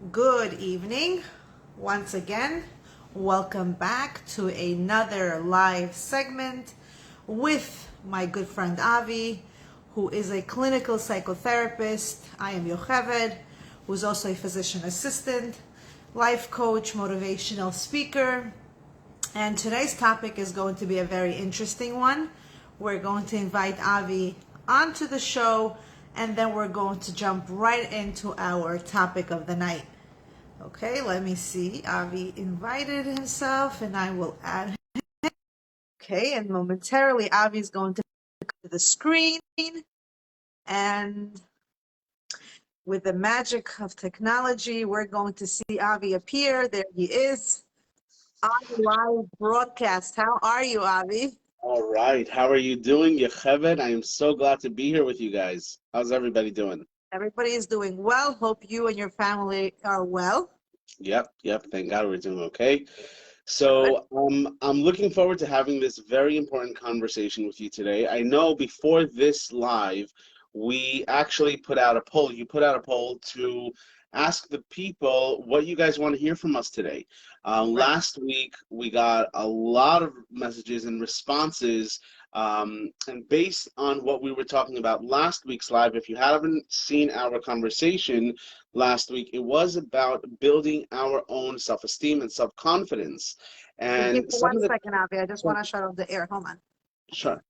Good evening. Once again, welcome back to another live segment with my good friend Avi, who is a clinical psychotherapist. I am Yocheved, who's also a physician assistant, life coach, motivational speaker. And today's topic is going to be a very interesting one. We're going to invite Avi onto the show, and then we're going to jump right into our topic of the night. Okay, let me see. Avi invited himself, and I will add him. Okay, and momentarily Avi is going to come to the screen, and with the magic of technology, we're going to see Avi appear. There he is on live broadcast. How are you, Avi? All right. How are you doing, Yocheved? I am so glad to be here with you guys. How's everybody doing? Everybody is doing well. Hope you and your family are well. Yep. Thank God we're doing okay. Good. I'm looking forward to having this very important conversation with you today. I know before this live, we actually put out a poll. You put out a poll to ask the people what you guys want to hear from us today. Right. Last week, we got a lot of messages and responses. And based on what we were talking about last week's live, if you haven't seen our conversation last week, it was about building our own self-esteem and self-confidence. Okay, give And me some one of the second, Avi. I just want to shut off the air. Hold on. sure,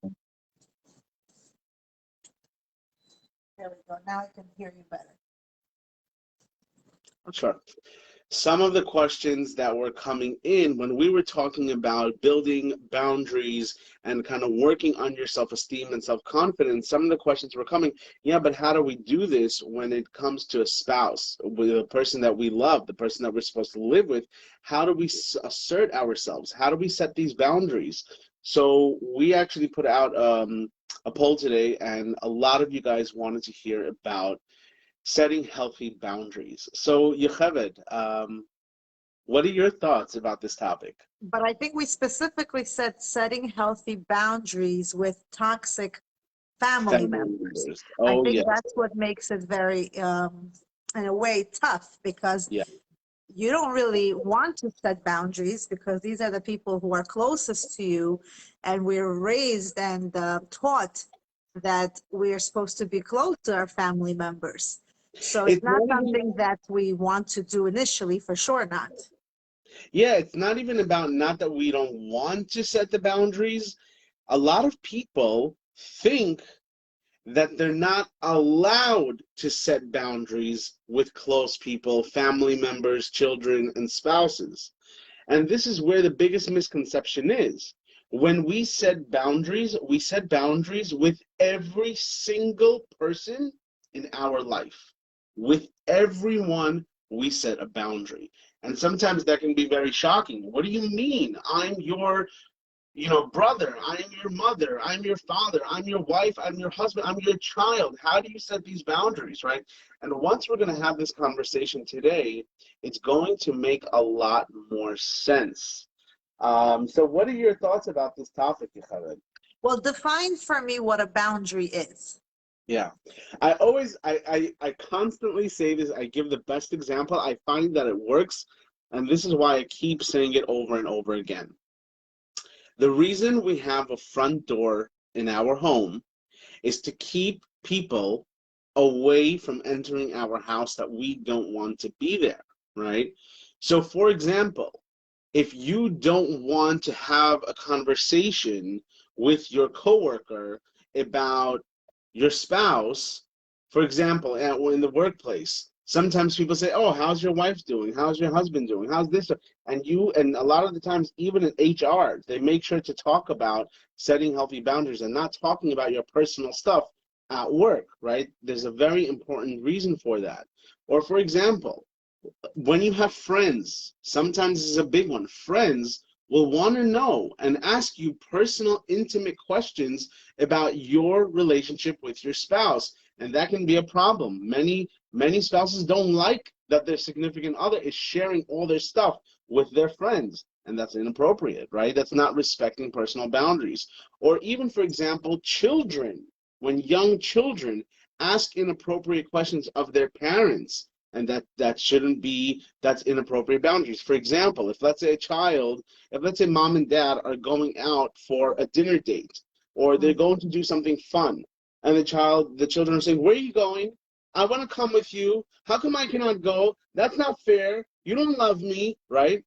There we go. Now I can hear you better. Okay. sure. Some of the questions that were coming in when we were talking about building boundaries and kind of working on your self-esteem and self-confidence, some of the questions were coming, yeah, but how do we do this when it comes to a spouse, with a person that we love, the person that we're supposed to live with? How do we assert ourselves? How do we set these boundaries? So we actually put out a poll today, and a lot of you guys wanted to hear about setting healthy boundaries. So, Yocheved, what are your thoughts about this topic? But I think we specifically said setting healthy boundaries with toxic family Family members. members. I Oh, think yes. that's what makes it very, in a way, tough because Yeah. you don't really want to set boundaries because these are the people who are closest to you. And we're raised and taught that we are supposed to be close to our family members. So it's It's not not even, something that we want to do initially, for sure not. yeah, it's not even about not that we don't want to set the boundaries. A lot of people think that they're not allowed to set boundaries with close people, family members, children, and spouses. And this is where the biggest misconception is. When we set boundaries with every single person in our life. With everyone, we set a boundary. And sometimes that can be very shocking. What do you mean? I'm your brother, I'm your mother, I'm your father, I'm your wife, I'm your husband, I'm your child. How do you set these boundaries, right? And once we're going to have this conversation today, it's going to make a lot more sense. So what are your thoughts about this topic, Yocheved? Well, define for me what a boundary is. Yeah, I constantly say this. I give the best example. I find that it works, and this is why I keep saying it over and over again. The reason we have a front door in our home is to keep people away from entering our house that we don't want to be there, right? So, for example, if you don't want to have a conversation with your coworker about your spouse, for example, in the workplace, sometimes people say, "Oh, how's your wife doing? How's your husband doing? How's this?" And a lot of the times, even in HR, they make sure to talk about setting healthy boundaries and not talking about your personal stuff at work, right? There's a very important reason for that. Or, for example, when you have friends, sometimes this is a big one. Friends will want to know and ask you personal, intimate questions about your relationship with your spouse, and that can be a problem. Many spouses don't like that their significant other is sharing all their stuff with their friends, and that's inappropriate, right? That's not respecting personal boundaries. Or even, for example, children, when young children ask inappropriate questions of their parents, and that shouldn't be, that's inappropriate boundaries. For example, if let's say mom and dad are going out for a dinner date, or they're going to do something fun, and the children are saying, where are you going? I want to come with you. How come I cannot go? That's not fair. You don't love me, right?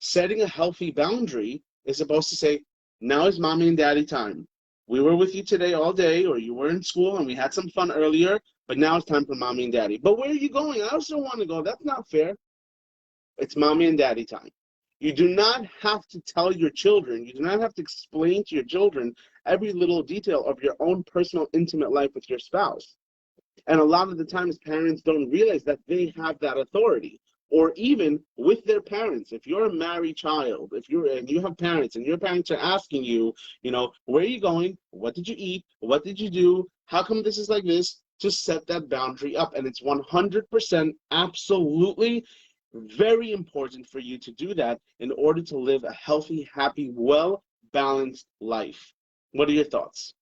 Setting a healthy boundary is supposed to say, now is mommy and daddy time. We were with you today all day, or you were in school and we had some fun earlier, but now it's time for mommy and daddy. But where are you going? I also want to go. That's not fair. It's mommy and daddy time. You do not have to tell your children, you do not have to explain to your children every little detail of your own personal, intimate life with your spouse. And a lot of the times, parents don't realize that they have that authority. Or even with their parents, if you're a married child, and you have parents, and your parents are asking you, where are you going? What did you eat? What did you do? How come this is like this? To set that boundary up. And it's 100% absolutely very important for you to do that in order to live a healthy, happy, well-balanced life. What are your thoughts?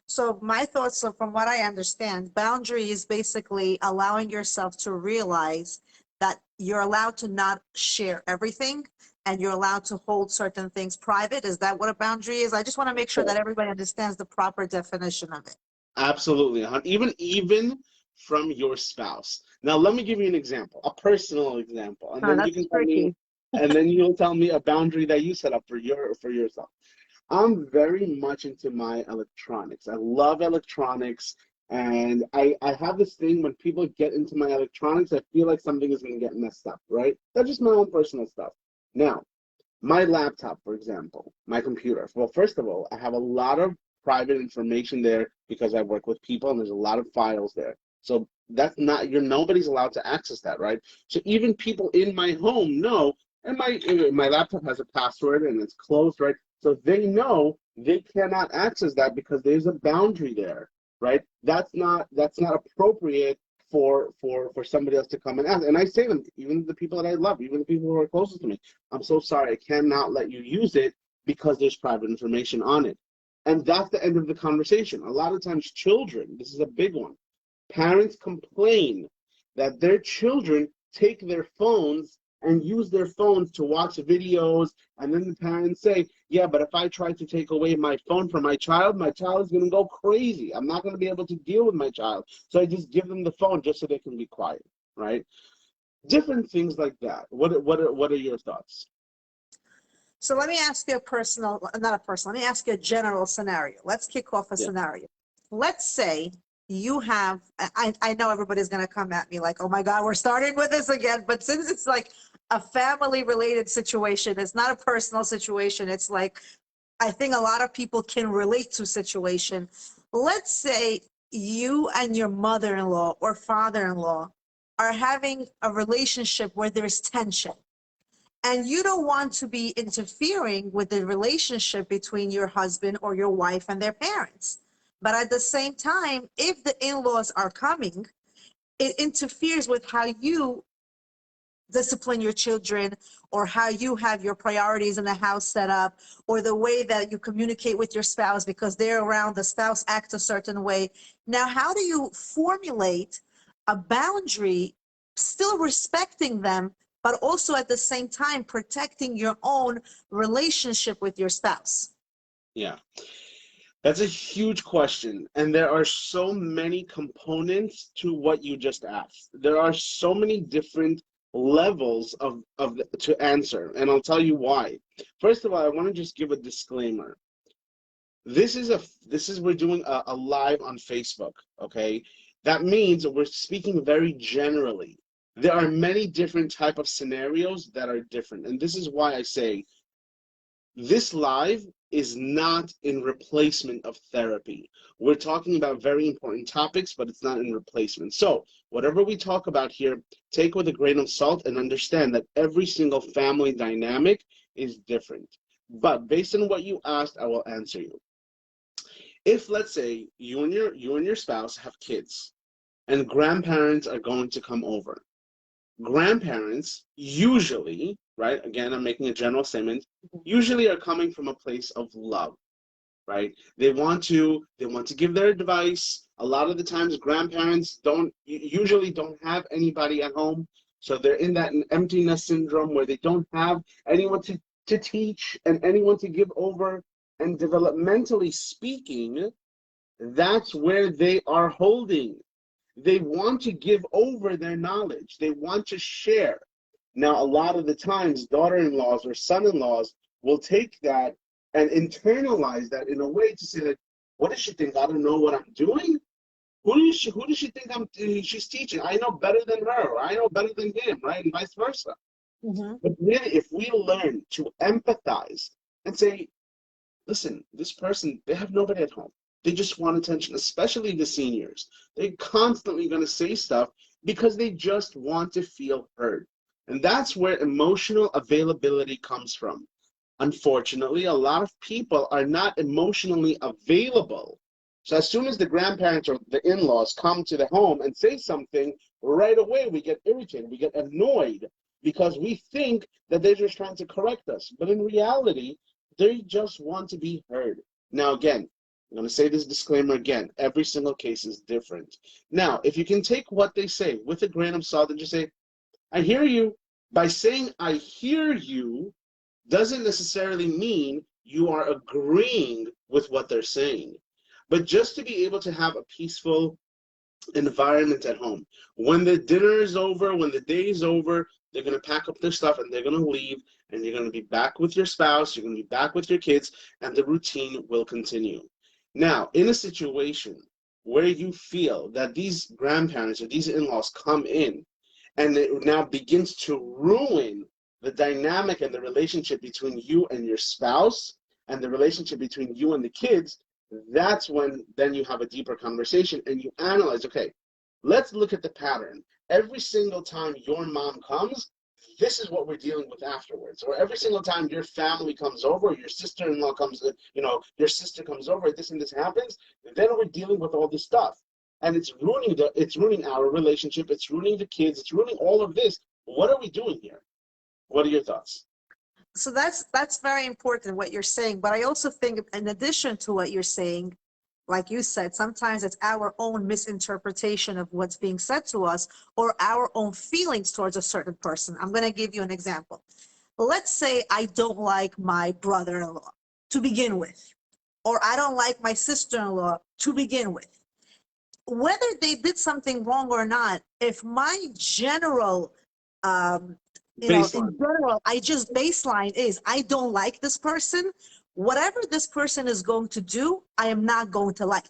So my thoughts are, from what I understand, boundary is basically allowing yourself to realize that you're allowed to not share everything, and you're allowed to hold certain things private. Is that what a boundary is? I just want to make sure that everybody understands the proper definition of it. Absolutely. Even from your spouse. Now, let me give you an example, a personal example, and then you can tell me, and then you'll tell me a boundary that you set up for yourself. I'm very much into my electronics. I love electronics, and I have this thing when people get into my electronics, I feel like something is going to get messed up, right? That's just my own personal stuff. Now, my laptop, for example, my computer. Well, first of all, I have a lot of private information there because I work with people, and there's a lot of files there. So that's not, nobody's allowed to access that, right? So even people in my home know, and my laptop has a password and it's closed, right? So they know they cannot access that because there's a boundary there, right? That's not appropriate for somebody else to come and ask. And I say them, even the people that I love, even the people who are closest to me, I'm so sorry, I cannot let you use it because there's private information on it. And that's the end of the conversation. A lot of times children, this is a big one, parents complain that their children take their phones and use their phones to watch videos, and then the parents say, yeah, but if I try to take away my phone from my child is going to go crazy. I'm not going to be able to deal with my child. So I just give them the phone just so they can be quiet, right? Different things like that. What are your thoughts? So let me ask you let me ask you a general scenario. Let's kick off a scenario. Let's say you have, I know everybody's going to come at me like, oh my God, we're starting with this again. But since it's like a family related situation, it's not a personal situation. It's like, I think a lot of people can relate to situation. Let's say you and your mother-in-law or father-in-law are having a relationship where there's tension, and you don't want to be interfering with the relationship between your husband or your wife and their parents. But at the same time, if the in-laws are coming, it interferes with how you discipline your children, or how you have your priorities in the house set up, or the way that you communicate with your spouse because they're around, the spouse acts a certain way. Now, how do you formulate a boundary, still respecting them, but also at the same time protecting your own relationship with your spouse? Yeah. That's a huge question, and there are so many components to what you just asked. There are so many different levels to answer, and I'll tell you why. First of all, I want to just give a disclaimer. We're doing a live on Facebook, okay? That means we're speaking very generally. There are many different type of scenarios that are different, and this is why I say this live is not in replacement of therapy. We're talking about very important topics, but it's not in replacement. So whatever we talk about here, take with a grain of salt and understand that every single family dynamic is different. But based on what you asked, I will answer you. If, let's say, you and your spouse have kids and grandparents are going to come over, grandparents usually, right, again, I'm making a general statement, usually are coming from a place of love, right? They want to give their advice. A lot of the times grandparents usually don't have anybody at home. So they're in that emptiness syndrome where they don't have anyone to teach and anyone to give over. And developmentally speaking, that's where they are holding. They want to give over their knowledge. They want to share. Now, a lot of the times, daughter-in-laws or son-in-laws will take that and internalize that in a way to say, like, what does she think? I don't know what I'm doing? Who does she think she's teaching? I know better than her, or I know better than him, right? And vice versa. Mm-hmm. But really, if we learn to empathize and say, listen, this person, they have nobody at home. They just want attention, especially the seniors. They're constantly going to say stuff because they just want to feel heard. And that's where emotional availability comes from. Unfortunately, a lot of people are not emotionally available. So as soon as the grandparents or the in-laws come to the home and say something, right away we get irritated, we get annoyed because we think that they're just trying to correct us. But in reality, they just want to be heard. Now, again, I'm going to say this disclaimer again. Every single case is different. Now, if you can take what they say with a grain of salt and just say, I hear you. By saying I hear you doesn't necessarily mean you are agreeing with what they're saying. But just to be able to have a peaceful environment at home. When the dinner is over, when the day is over, they're going to pack up their stuff and they're going to leave, and you're going to be back with your spouse, you're going to be back with your kids, and the routine will continue. Now, in a situation where you feel that these grandparents or these in-laws come in and it now begins to ruin the dynamic and the relationship between you and your spouse and the relationship between you and the kids, that's when then you have a deeper conversation and you analyze, okay, let's look at the pattern. Every single time your mom comes, this is what we're dealing with afterwards. Or every single time your family comes over, your sister-in-law comes, your sister comes over, this and this happens, then we're dealing with all this stuff. And it's ruining our relationship, it's ruining the kids, it's ruining all of this. What are we doing here? What are your thoughts? So that's very important what you're saying. But I also think, in addition to what you're saying, like you said, sometimes it's our own misinterpretation of what's being said to us or our own feelings towards a certain person. I'm going to give you an example. Let's say I don't like my brother-in-law to begin with, or I don't like my sister-in-law to begin with. Whether they did something wrong or not, if my general in general, I just baseline is I don't like this person. Whatever this person is going to do, I am not going to like.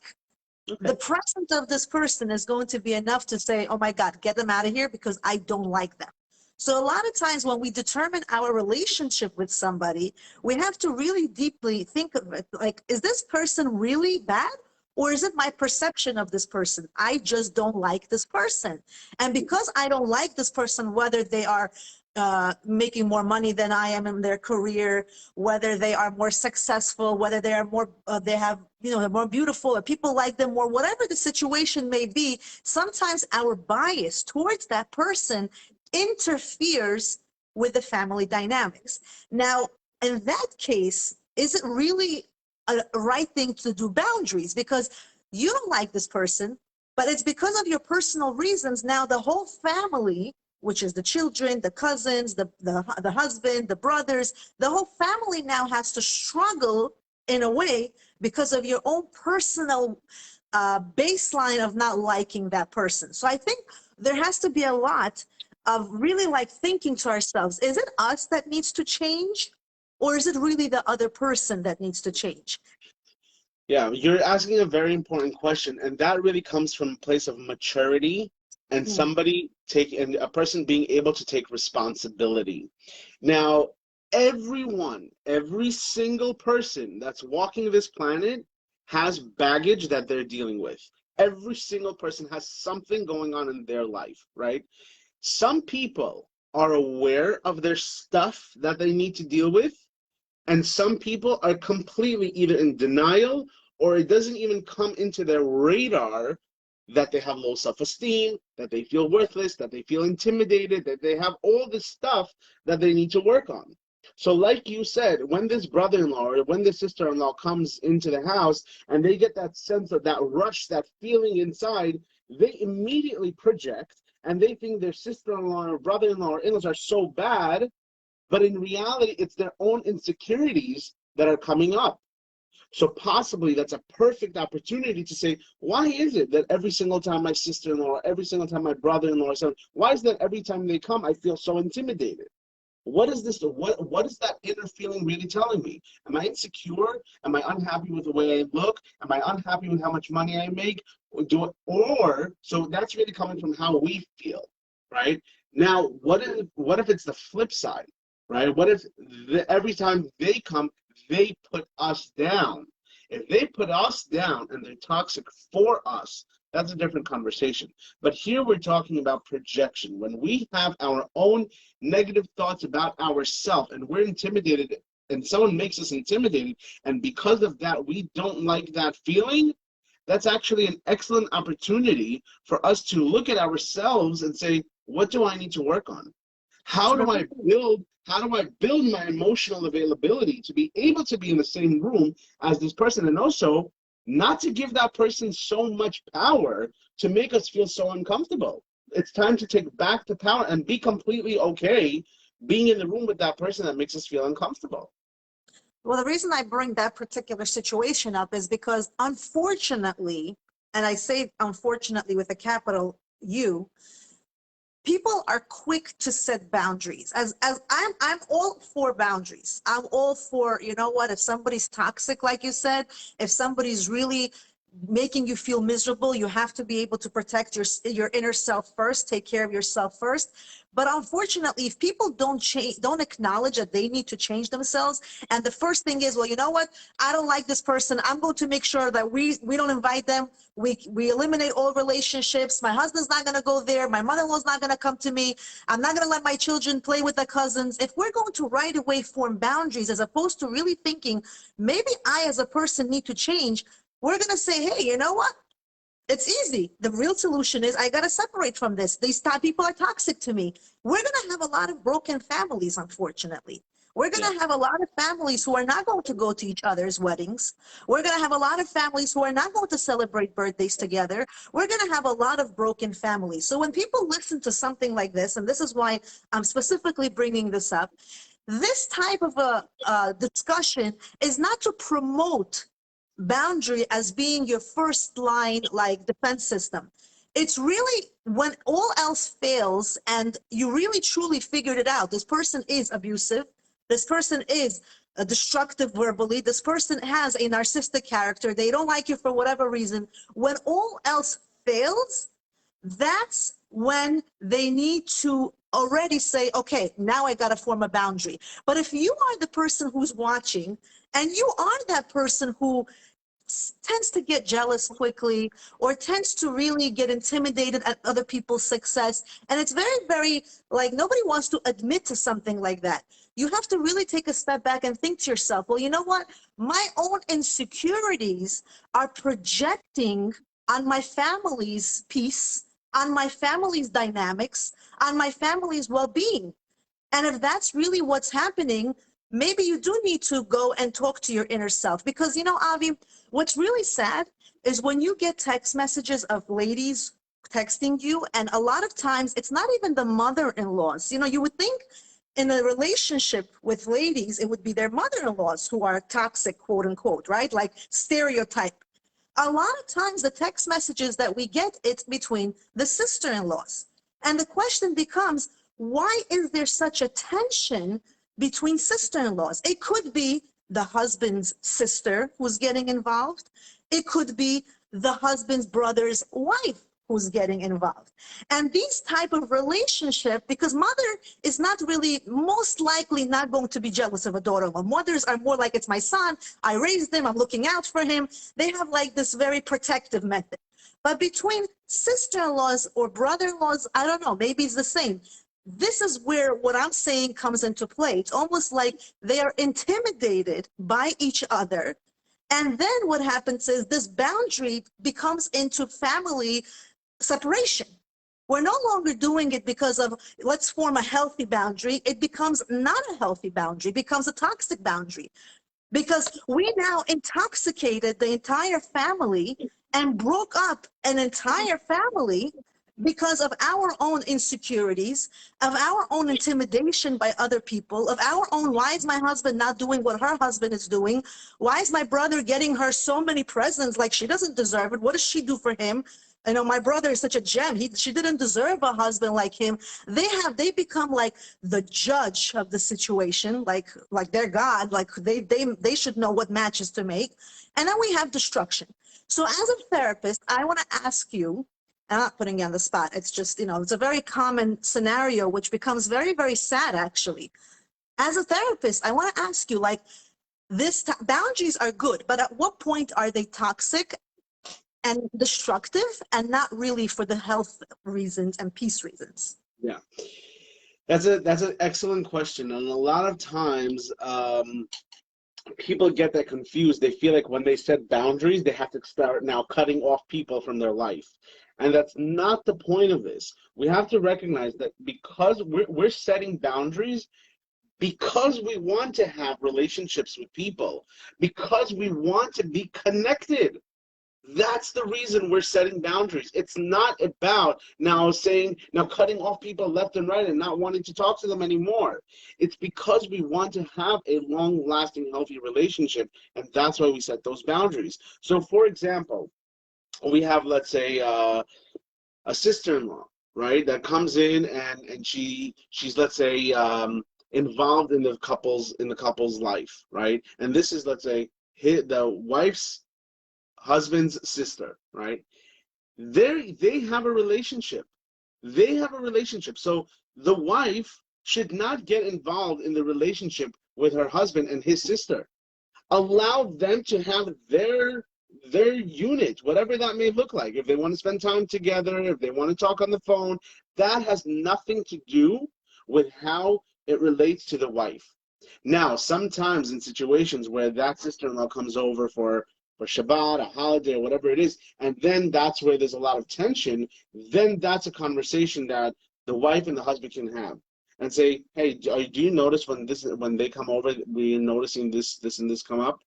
Okay. The presence of this person is going to be enough to say, oh my God, get them out of here because I don't like them. So a lot of times when we determine our relationship with somebody, we have to really deeply think of it. Like, is this person really bad? Or is it my perception of this person? I just don't like this person. And because I don't like this person, whether they are making more money than I am in their career, whether they are more successful, whether they are more, they have, they're more beautiful, or people like them more, whatever the situation may be, sometimes our bias towards that person interferes with the family dynamics. Now, in that case, is it really a right thing to do boundaries? Because you don't like this person, but it's because of your personal reasons. Now the whole family, which is the children, the cousins, the husband, the brothers, the whole family now has to struggle in a way because of your own personal baseline of not liking that person. So I think there has to be a lot of really like thinking to ourselves, is it us that needs to change? Or is it really the other person that needs to change? Yeah, you're asking a very important question, and that really comes from a place of maturity and and a person being able to take responsibility. Now, every single person that's walking this planet has baggage that they're dealing with. Every single person has something going on in their life, right? Some people are aware of their stuff that they need to deal with, and some people are completely either in denial or it doesn't even come into their radar that they have low self-esteem, that they feel worthless, that they feel intimidated, that they have all this stuff that they need to work on. So like you said, when this brother-in-law or when this sister-in-law comes into the house and they get that sense of that rush, that feeling inside, they immediately project and they think their sister-in-law or brother-in-law or in-laws are so bad, but in reality, it's their own insecurities that are coming up. So possibly that's a perfect opportunity to say, why is it that every single time my sister-in-law or every single time my brother-in-law or something, why is that every time they come, I feel so intimidated? What is this? What is that inner feeling really telling me? Am I insecure? Am I unhappy with the way I look? Am I unhappy with how much money I make? So that's really coming from how we feel, right? Now, what if it's the flip side, right? What if every time they come, they put us down? If they put us down and they're toxic for us, that's a different conversation. But here we're talking about projection. When we have our own negative thoughts about ourselves and we're intimidated and someone makes us intimidated, and because of that we don't like that feeling, that's actually an excellent opportunity for us to look at ourselves and say, what do I need to work on? How do I build my emotional availability to be able to be in the same room as this person, and also not to give that person so much power to make us feel so uncomfortable. It's time to take back the power and be completely okay being in the room with that person that makes us feel uncomfortable. Well, the reason I bring that particular situation up is because, unfortunately, and I say unfortunately with a capital U, people are quick to set boundaries. As I'm all for boundaries. I'm all for, you know what, if somebody's toxic, like you said, if somebody's really making you feel miserable, you have to be able to protect your inner self first, take care of yourself first. But unfortunately, if people don't acknowledge that they need to change themselves, and the first thing is, well, you know what, I don't like this person, I'm going to make sure that we don't invite them, we eliminate all relationships, my husband's not going to go there, my mother-in-law's not going to come to me, I'm not going to let my children play with their cousins. If we're going to right away form boundaries as opposed to really thinking, maybe I as a person need to change, we're going to say, hey, you know what? It's easy. The real solution is I got to separate from this. These people are toxic to me. We're going to have a lot of broken families, unfortunately. We're going to have a lot of families who are not going to go to each other's weddings. We're going to have a lot of families who are not going to celebrate birthdays together. We're going to have a lot of broken families. So when people listen to something like this, and this is why I'm specifically bringing this up, this type of a discussion is not to promote boundary as being your first line like defense system. It's really when all else fails and you really truly figured it out, this person is abusive, this person is destructive verbally, this person has a narcissistic character, they don't like you for whatever reason, when all else fails, that's when they need to already say, okay, now I got to form a boundary. But if you are the person who's watching and you are that person who tends to get jealous quickly or tends to really get intimidated at other people's success, and it's very, very, like, nobody wants to admit to something like that, you have to really take a step back and think to yourself, well, you know what, my own insecurities are projecting on my family's peace, on my family's dynamics, on my family's well-being. And if that's really what's happening, maybe you do need to go and talk to your inner self. Because, you know, Avi, what's really sad is when you get text messages of ladies texting you, and a lot of times it's not even the mother-in-laws. You know, you would think in a relationship with ladies, it would be their mother-in-laws who are toxic, quote unquote, right? Like stereotype. A lot of times the text messages that we get, it's between the sister-in-laws. And the question becomes, why is there such a tension between sister-in-laws? It could be the husband's sister who's getting involved. It could be the husband's brother's wife who's getting involved. And these type of relationship, because mother is not really, most likely not going to be jealous of a daughter-in-law. Mothers are more like, it's my son, I raised him, I'm looking out for him. They have like this very protective method. But between sister-in-laws or brother-in-laws, I don't know, maybe it's the same. This is where what I'm saying comes into play. It's almost like they are intimidated by each other. And then what happens is this boundary becomes into family separation. We're no longer doing it because of, let's form a healthy boundary. It becomes not a healthy boundary, it becomes a toxic boundary. Because we now intoxicated the entire family and broke up an entire family because of our own insecurities, of our own intimidation by other people, of our own, why is my husband not doing what her husband is doing? Why is my brother getting her so many presents like she doesn't deserve it? What does she do for him? You know, my brother is such a gem. She didn't deserve a husband like him. They become like the judge of the situation, like they're God, like they should know what matches to make. And then we have destruction. So as a therapist, I want to ask you, I'm not putting you on the spot. It's just, it's a very common scenario, which becomes very, very sad, actually. As a therapist, I want to ask you, like, boundaries are good, but at what point are they toxic and destructive and not really for the health reasons and peace reasons? Yeah, that's an excellent question, and a lot of times people get that confused. They feel like when they set boundaries, they have to start now cutting off people from their life. And that's not the point of this. We have to recognize that because we're setting boundaries, because we want to have relationships with people, because we want to be connected. That's the reason we're setting boundaries. It's not about now cutting off people left and right and not wanting to talk to them anymore. It's because we want to have a long-lasting, healthy relationship, and that's why we set those boundaries. So, for example, we have, let's say, a sister-in-law, right, that comes in and she's let's say involved in the couple's life, right, and this is, let's say, the wife's husband's sister, right? They have a relationship. They have a relationship. So the wife should not get involved in the relationship with her husband and his sister. Allow them to have their unit, whatever that may look like. If they want to spend time together, if they want to talk on the phone, that has nothing to do with how it relates to the wife. Now, sometimes in situations where that sister-in-law comes over for Shabbat, a holiday, or whatever it is, and then that's where there's a lot of tension, then that's a conversation that the wife and the husband can have and say, hey, do you notice when they come over, we're noticing this and this come up?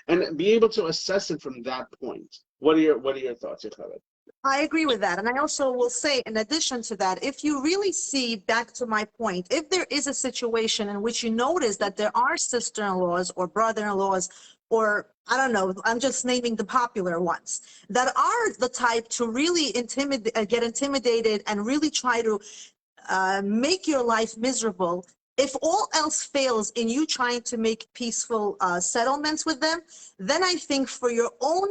And be able to assess it from that point. What are your thoughts, Yocheved? I agree with that. And I also will say, in addition to that, if you really see, back to my point, if there is a situation in which you notice that there are sister-in-laws or brother-in-laws, or I don't know, I'm just naming the popular ones, that are the type to really get intimidated and really try to make your life miserable, if all else fails in you trying to make peaceful settlements with them, then I think for your own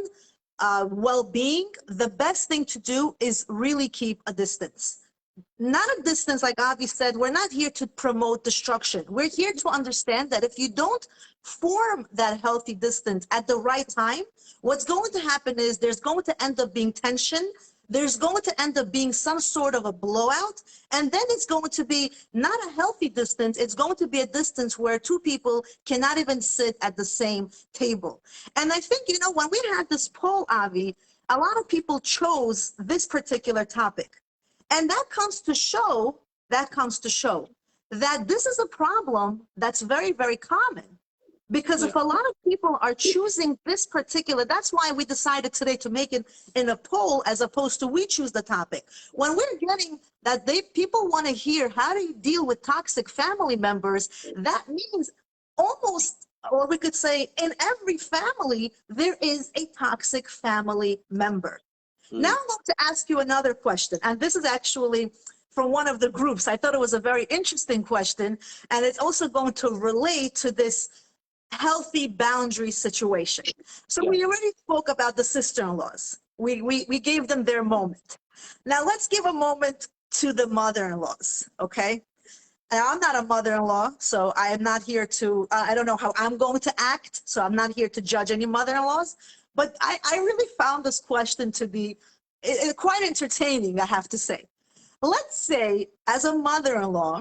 well-being, the best thing to do is really keep a distance. Not a distance, like Avi said, we're not here to promote destruction. We're here to understand that if you don't form that healthy distance at the right time, what's going to happen is there's going to end up being tension. There's going to end up being some sort of a blowout, and then it's going to be not a healthy distance. It's going to be a distance where two people cannot even sit at the same table. And I think, when we had this poll, Avi, a lot of people chose this particular topic. And that comes to show that this is a problem that's very, very common. Because if a lot of people are choosing this particular, that's why we decided today to make it in a poll as opposed to we choose the topic. When we're getting that people want to hear how do you deal with toxic family members, that means almost, or we could say in every family, there is a toxic family member. Now I'm going to ask you another question, and this is actually from one of the groups. I thought it was a very interesting question, and it's also going to relate to this healthy boundary situation. So we already spoke about the sister-in-laws. We gave them their moment. Now let's give a moment to the mother-in-laws, okay? And I'm not a mother-in-law, so I am not here to, I don't know how I'm going to act, so I'm not here to judge any mother-in-laws. But I really found this question to be quite entertaining, I have to say. Let's say, as a mother-in-law,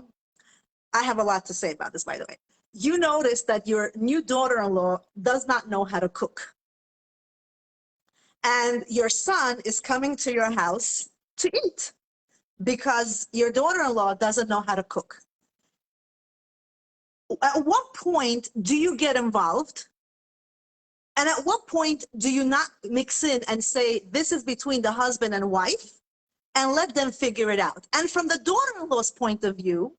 I have a lot to say about this, by the way. You notice that your new daughter-in-law does not know how to cook. And your son is coming to your house to eat. because your daughter-in-law doesn't know how to cook. At what point do you get involved? And at what point do you not mix in and say, this is between the husband and wife, and let them figure it out? And from the daughter-in-law's point of view,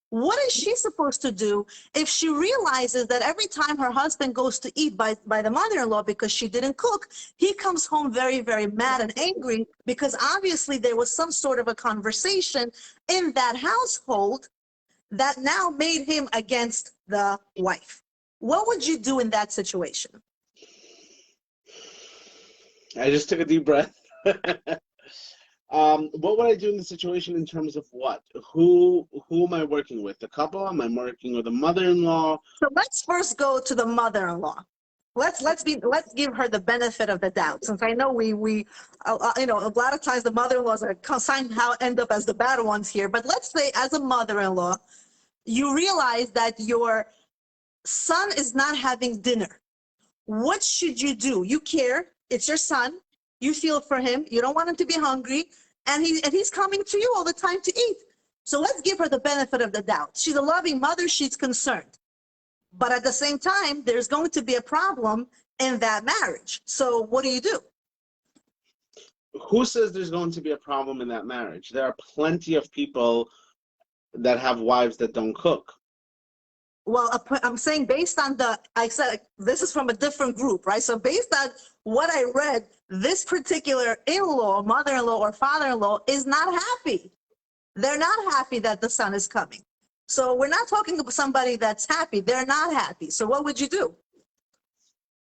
what is she supposed to do if she realizes that every time her husband goes to eat by the mother-in-law because she didn't cook, he comes home very, very mad and angry because obviously there was some sort of a conversation in that household that now made him against the wife? What would you do in that situation? I just took a deep breath. What would I do in the situation in terms of what? Who am I working with? The couple? Am I working with a mother-in-law? So let's first go to the mother-in-law. Let's give her the benefit of the doubt, since I know we you know, a lot of times the mother-in-laws are somehow end up as the bad ones here. But let's say, as a mother-in-law, you realize that your son is not having dinner. What should you do? You care. It's your son. You feel for him. You don't want him to be hungry. And he's coming to you all the time to eat. So let's give her the benefit of the doubt. She's a loving mother. She's concerned. But at the same time, there's going to be a problem in that marriage. So what do you do? Who says there's going to be a problem in that marriage? There are plenty of people that have wives that don't cook. Well, I'm saying based on I said this is from a different group, right? So based on what I read, this particular in-law, mother-in-law, or father-in-law is not happy. They're not happy that the son is coming. So we're not talking about somebody that's happy. They're not happy. So what would you do?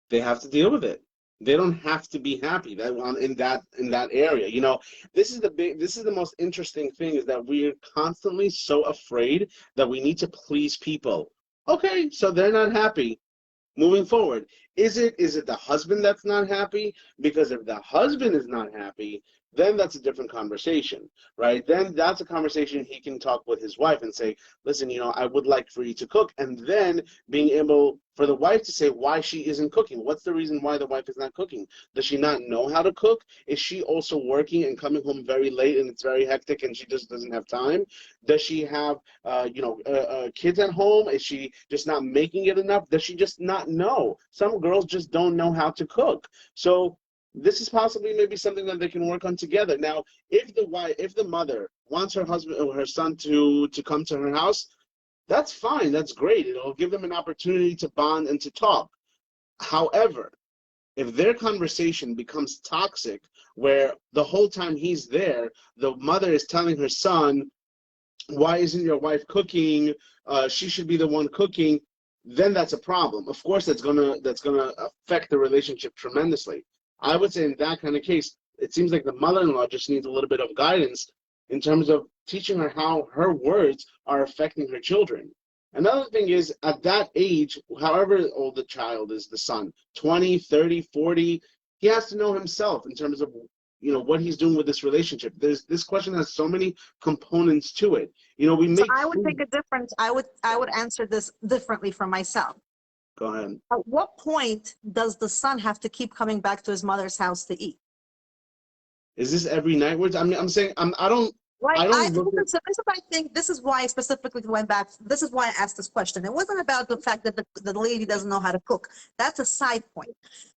They have to deal with it. They don't have to be happy in that area. You know, this is the most interesting thing, is that we're constantly so afraid that we need to please people. Okay, so they're not happy. Moving forward, is it the husband that's not happy? Because if the husband is not happy, then that's a different conversation, right? Then that's a conversation he can talk with his wife and say, listen, you know, I would like for you to cook. And then being able for the wife to say why she isn't cooking. What's the reason why the wife is not cooking? Does she not know how to cook? Is she also working and coming home very late and it's very hectic and she just doesn't have time? Does she have, kids at home? Is she just not making it enough? Does she just not know? Some girls just don't know how to cook. So this is possibly maybe something that they can work on together. Now, if the mother wants her husband or her son to come to her house, that's fine. That's great. It'll give them an opportunity to bond and to talk. However, if their conversation becomes toxic, where the whole time he's there, the mother is telling her son, why isn't your wife cooking? She should be the one cooking. Then that's a problem. Of course, that's gonna affect the relationship tremendously. I would say in that kind of case, it seems like the mother-in-law just needs a little bit of guidance in terms of teaching her how her words are affecting her children. Another thing is, at that age, however old the child is, the son, 20, 30, 40, he has to know himself in terms of, you know, what he's doing with this relationship. This question has so many components to it. You know, So I would take a difference. I would answer this differently for myself. Go ahead. At what point does the son have to keep coming back to his mother's house to eat? Is this every night? I'm saying I don't. Right. I don't This is why I specifically went back. This is why I asked this question. It wasn't about the fact that the lady doesn't know how to cook. That's a side point.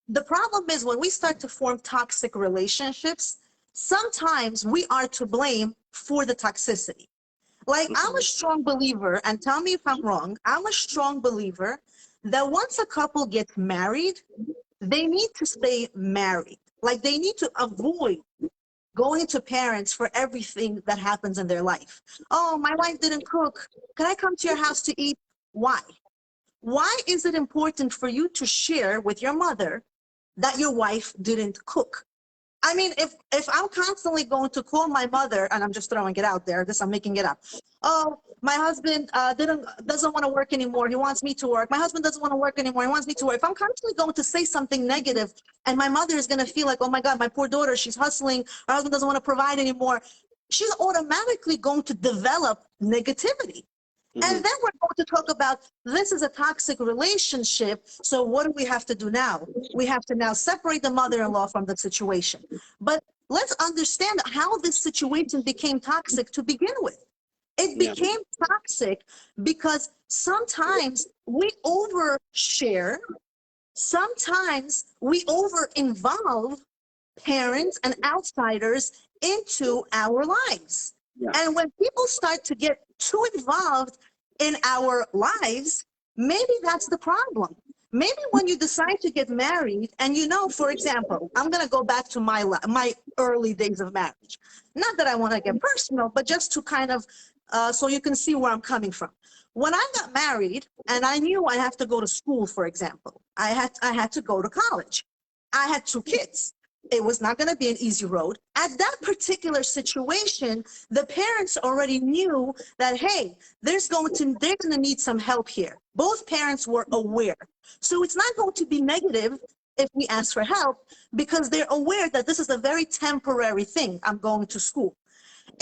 The problem is when we start to form toxic relationships, sometimes we are to blame for the toxicity. Like, I'm a strong believer, and tell me if I'm wrong, I'm a strong believer that once a couple gets married, they need to stay married. Like, they need to avoid going to parents for everything that happens in their life. Oh, my wife didn't cook. Can I come to your house to eat? Why? Why is it important for you to share with your mother that your wife didn't cook? I mean, if I'm constantly going to call my mother, and I'm just throwing it out there, I'm making it up. Oh, my husband doesn't want to work anymore. He wants me to work. My husband doesn't want to work anymore. He wants me to work. If I'm constantly going to say something negative, and my mother is going to feel like, oh my God, my poor daughter, she's hustling. Her husband doesn't want to provide anymore. She's automatically going to develop negativity. And then we're going to talk about, this is a toxic relationship. So what do we have to do now? We have to now separate the mother-in-law from the situation. But let's understand how this situation became toxic to begin with. It Yeah. became toxic because sometimes we overshare, sometimes we over involve parents and outsiders into our lives. Yeah. And when people start to get too involved in our lives, maybe that's the problem. Maybe when you decide to get married, and you know, for example, I'm going to go back to my early days of marriage. Not that I want to get personal, but just to kind of, so you can see where I'm coming from. When I got married, and I knew I have to go to school, for example, I had to go to college. I had 2 kids. It was not going to be an easy road. At that particular situation, the parents already knew that, hey, they're going to need some help here. Both parents were aware. So it's not going to be negative if we ask for help, because they're aware that this is a very temporary thing. I'm going to school.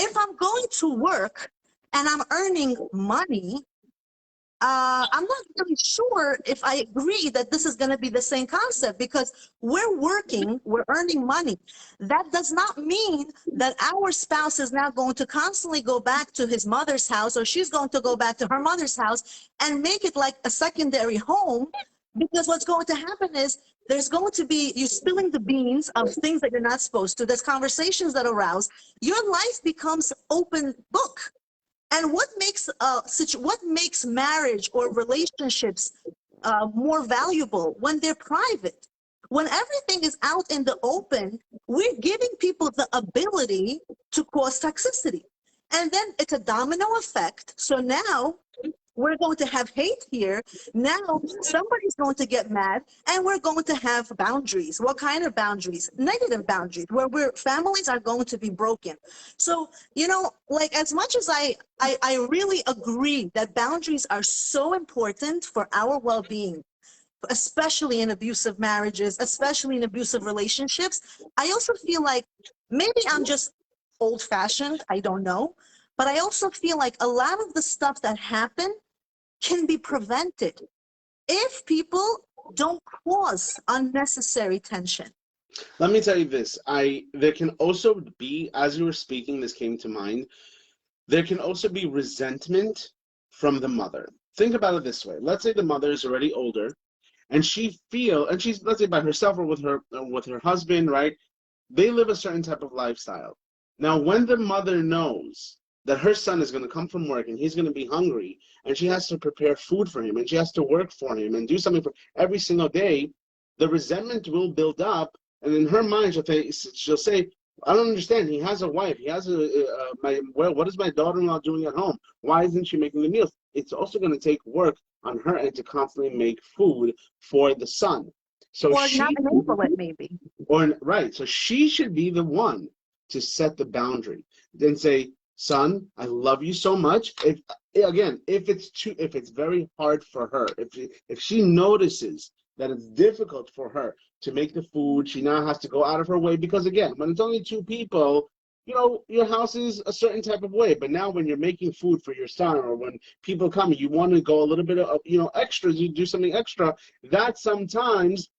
If I'm going to work and I'm earning money, I'm not really sure if I agree that this is going to be the same concept, because we're working, we're earning money. That does not mean that our spouse is now going to constantly go back to his mother's house, or she's going to go back to her mother's house and make it like a secondary home, because what's going to happen is there's going to be, you spilling the beans of things that you're not supposed to. There's conversations that arouse. Your life becomes open book. And what makes marriage or relationships more valuable? When they're private. When everything is out in the open, we're giving people the ability to cause toxicity. And then it's a domino effect. So now we're going to have hate here. Now somebody's going to get mad, and we're going to have boundaries. What kind of boundaries? Negative boundaries, where families are going to be broken. So, you know, like, as much as I really agree that boundaries are so important for our well-being, especially in abusive marriages, especially in abusive relationships, I also feel like maybe I'm just old-fashioned, I don't know, but I also feel like a lot of the stuff that happen can be prevented if people don't cause unnecessary tension. Let me tell you this. There can also be, as you were speaking, this came to mind, there can also be resentment from the mother. Think about it this way. Let's say the mother is already older, and she's, let's say, by herself or with her husband, right? They live a certain type of lifestyle. Now, when the mother knows that her son is going to come from work and he's going to be hungry, and she has to prepare food for him, and she has to work for him and do something for every single day, the resentment will build up. And in her mind, she'll say, I don't understand. He has a wife. He has what is my daughter-in-law doing at home? Why isn't she making the meals? It's also going to take work on her end to constantly make food for the son. So or not enable it, maybe. Right. So she should be the one to set the boundary. Then say, son, I love you so much. If it's very hard for her, if she notices that it's difficult for her to make the food, she now has to go out of her way, because again, when it's only 2 people, you know, your house is a certain type of way. But now when you're making food for your son, or when people come, you want to go a little bit of, extras, you do something extra, that sometimes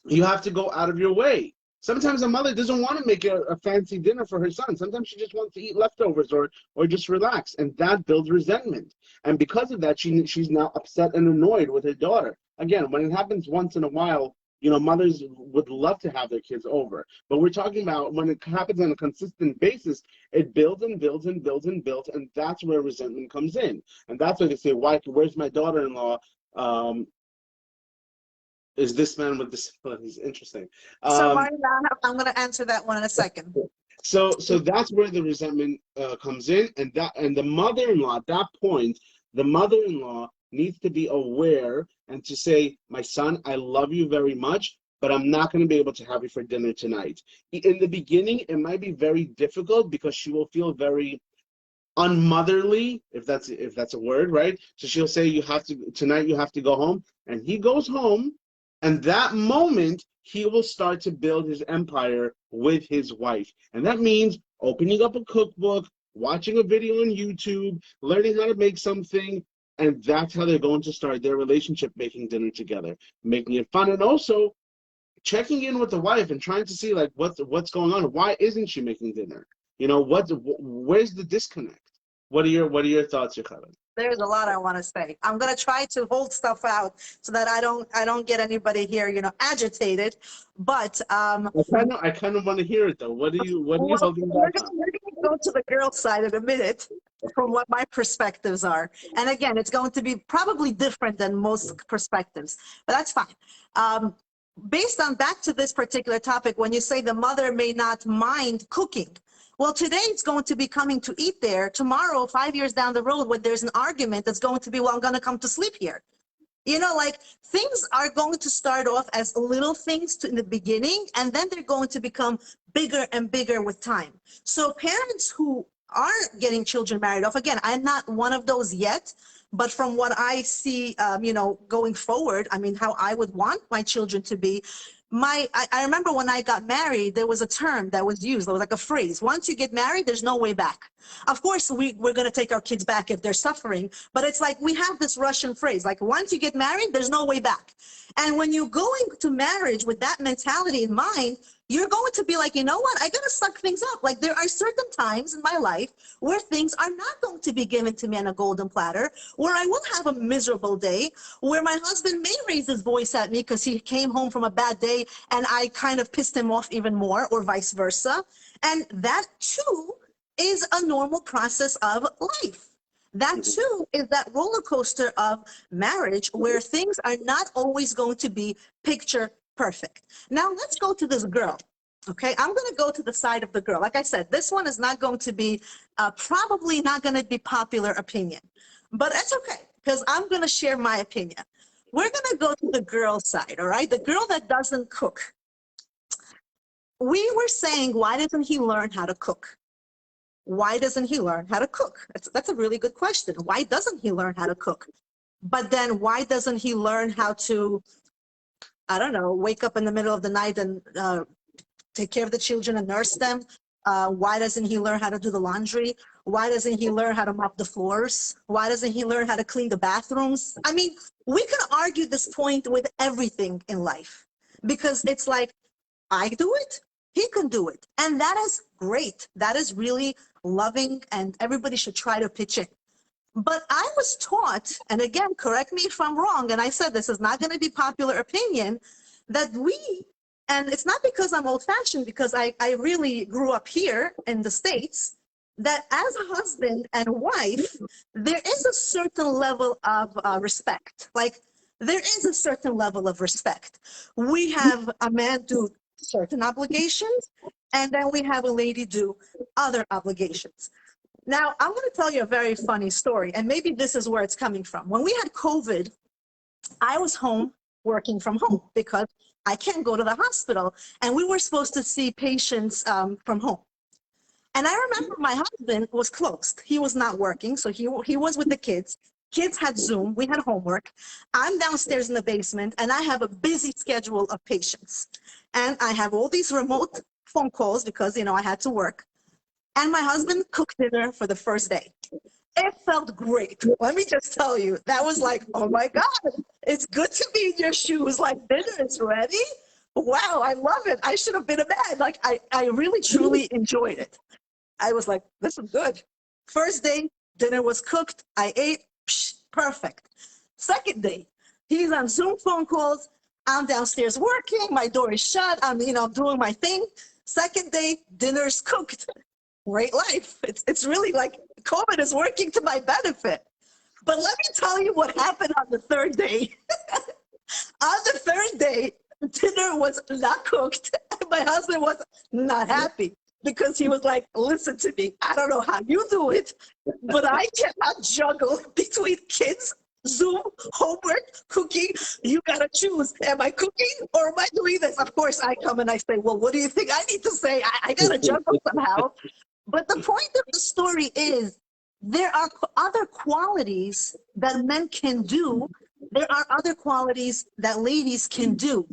you have to go out of your way. Sometimes a mother doesn't want to make a fancy dinner for her son. Sometimes she just wants to eat leftovers or just relax, and that builds resentment. And because of that, she's now upset and annoyed with her daughter. Again, when it happens once in a while, mothers would love to have their kids over. But we're talking about when it happens on a consistent basis, it builds and builds and builds and builds, and that's where resentment comes in. And that's why they say, where's my daughter-in-law? Is this man with disabilities? Interesting. So, Marina, I'm going to answer that one in a second. So that's where the resentment comes in, and the mother-in-law, at that point, the mother-in-law needs to be aware and to say, my son, I love you very much, but I'm not going to be able to have you for dinner tonight. In the beginning, it might be very difficult because she will feel very unmotherly, if that's a word, right? So she'll say, tonight you have to go home, and he goes home. And that moment, he will start to build his empire with his wife. And that means opening up a cookbook, watching a video on YouTube, learning how to make something. And that's how they're going to start their relationship, making dinner together, making it fun. And also checking in with the wife and trying to see like what's going on. Why isn't she making dinner? You know, where's the disconnect? What are your thoughts, Yochanan? There's a lot I want to say. I'm gonna try to hold stuff out so that I don't get anybody here, agitated. But I kind of want to hear it though. What are you well, holding we're back gonna, on? we're gonna go to the girl side in a minute from what my perspectives are. And again, it's going to be probably different than most perspectives, but that's fine. Based on back to this particular topic, when you say the mother may not mind cooking, well, today it's going to be coming to eat there. Tomorrow, 5 years down the road, when there's an argument, that's going to be, well, I'm going to come to sleep here. Like things are going to start off as little things in the beginning, and then they're going to become bigger and bigger with time. So parents who are getting children married off, again, I'm not one of those yet, but from what I see, going forward, I mean, how I would want my children to be, I remember when I got married, there was a term that was used. There was like a phrase: once you get married, there's no way back. Of course, we're going to take our kids back if they're suffering, but it's like we have this Russian phrase, like once you get married, there's no way back. And when you go into marriage with that mentality in mind, you're going to be like, you know what, I got to suck things up. Like there are certain times in my life where things are not going to be given to me on a golden platter, where I will have a miserable day, where my husband may raise his voice at me because he came home from a bad day and I kind of pissed him off even more, or vice versa. And that too is a normal process of life. That too is that roller coaster of marriage where things are not always going to be picture perfect. Now let's go to this girl. Okay, I'm going to go to the side of the girl. Like I said, this one is not going to be, probably not going to be popular opinion, but that's okay because I'm going to share my opinion. We're going to go to the girl side, all right? The girl that doesn't cook. We were saying, why doesn't he learn how to cook? Why doesn't he learn how to cook? That's a really good question. Why doesn't he learn how to cook? But then why doesn't he learn how to, I don't know, wake up in the middle of the night and take care of the children and nurse them? Why doesn't he learn how to do the laundry? Why doesn't he learn how to mop the floors? Why doesn't he learn how to clean the bathrooms? I mean, we can argue this point with everything in life because it's like, I do it, he can do it. And that is great. That is really loving, and everybody should try to pitch in. But I was taught, and again, correct me if I'm wrong, and I said this is not going to be popular opinion, that and it's not because I'm old-fashioned, because I really grew up here in the States, that as a husband and wife, there is a certain level of respect. Like, there is a certain level of respect. We have a man do certain obligations, and then we have a lady do other obligations. Now, I'm going to tell you a very funny story, and maybe this is where it's coming from. When we had COVID, I was home working from home because I can't go to the hospital, and we were supposed to see patients from home. And I remember my husband was closed. He was not working, so he was with the kids. Kids had Zoom. We had homework. I'm downstairs in the basement, and I have a busy schedule of patients. And I have all these remote phone calls because, I had to work. And my husband cooked dinner for the first day. It felt great. Let me just tell you, that was like, oh my God, it's good to be in your shoes. Like, dinner is ready. Wow, I love it. I should have been a man. Like, I really, truly enjoyed it. I was like, this is good. First day, dinner was cooked. I ate. Perfect. Second day, he's on Zoom phone calls. I'm downstairs working. My door is shut. I'm doing my thing. Second day, dinner's cooked. Great life. It's really like COVID is working to my benefit. But let me tell you what happened on the third day. On the third day, dinner was not cooked. And my husband was not happy because he was like, listen to me. I don't know how you do it, but I cannot juggle between kids, Zoom, homework, cooking. You got to choose. Am I cooking or am I doing this? Of course, I come and I say, well, what do you think I need to say? I got to juggle somehow. But the point of the story is there are other qualities that men can do. There are other qualities that ladies can do.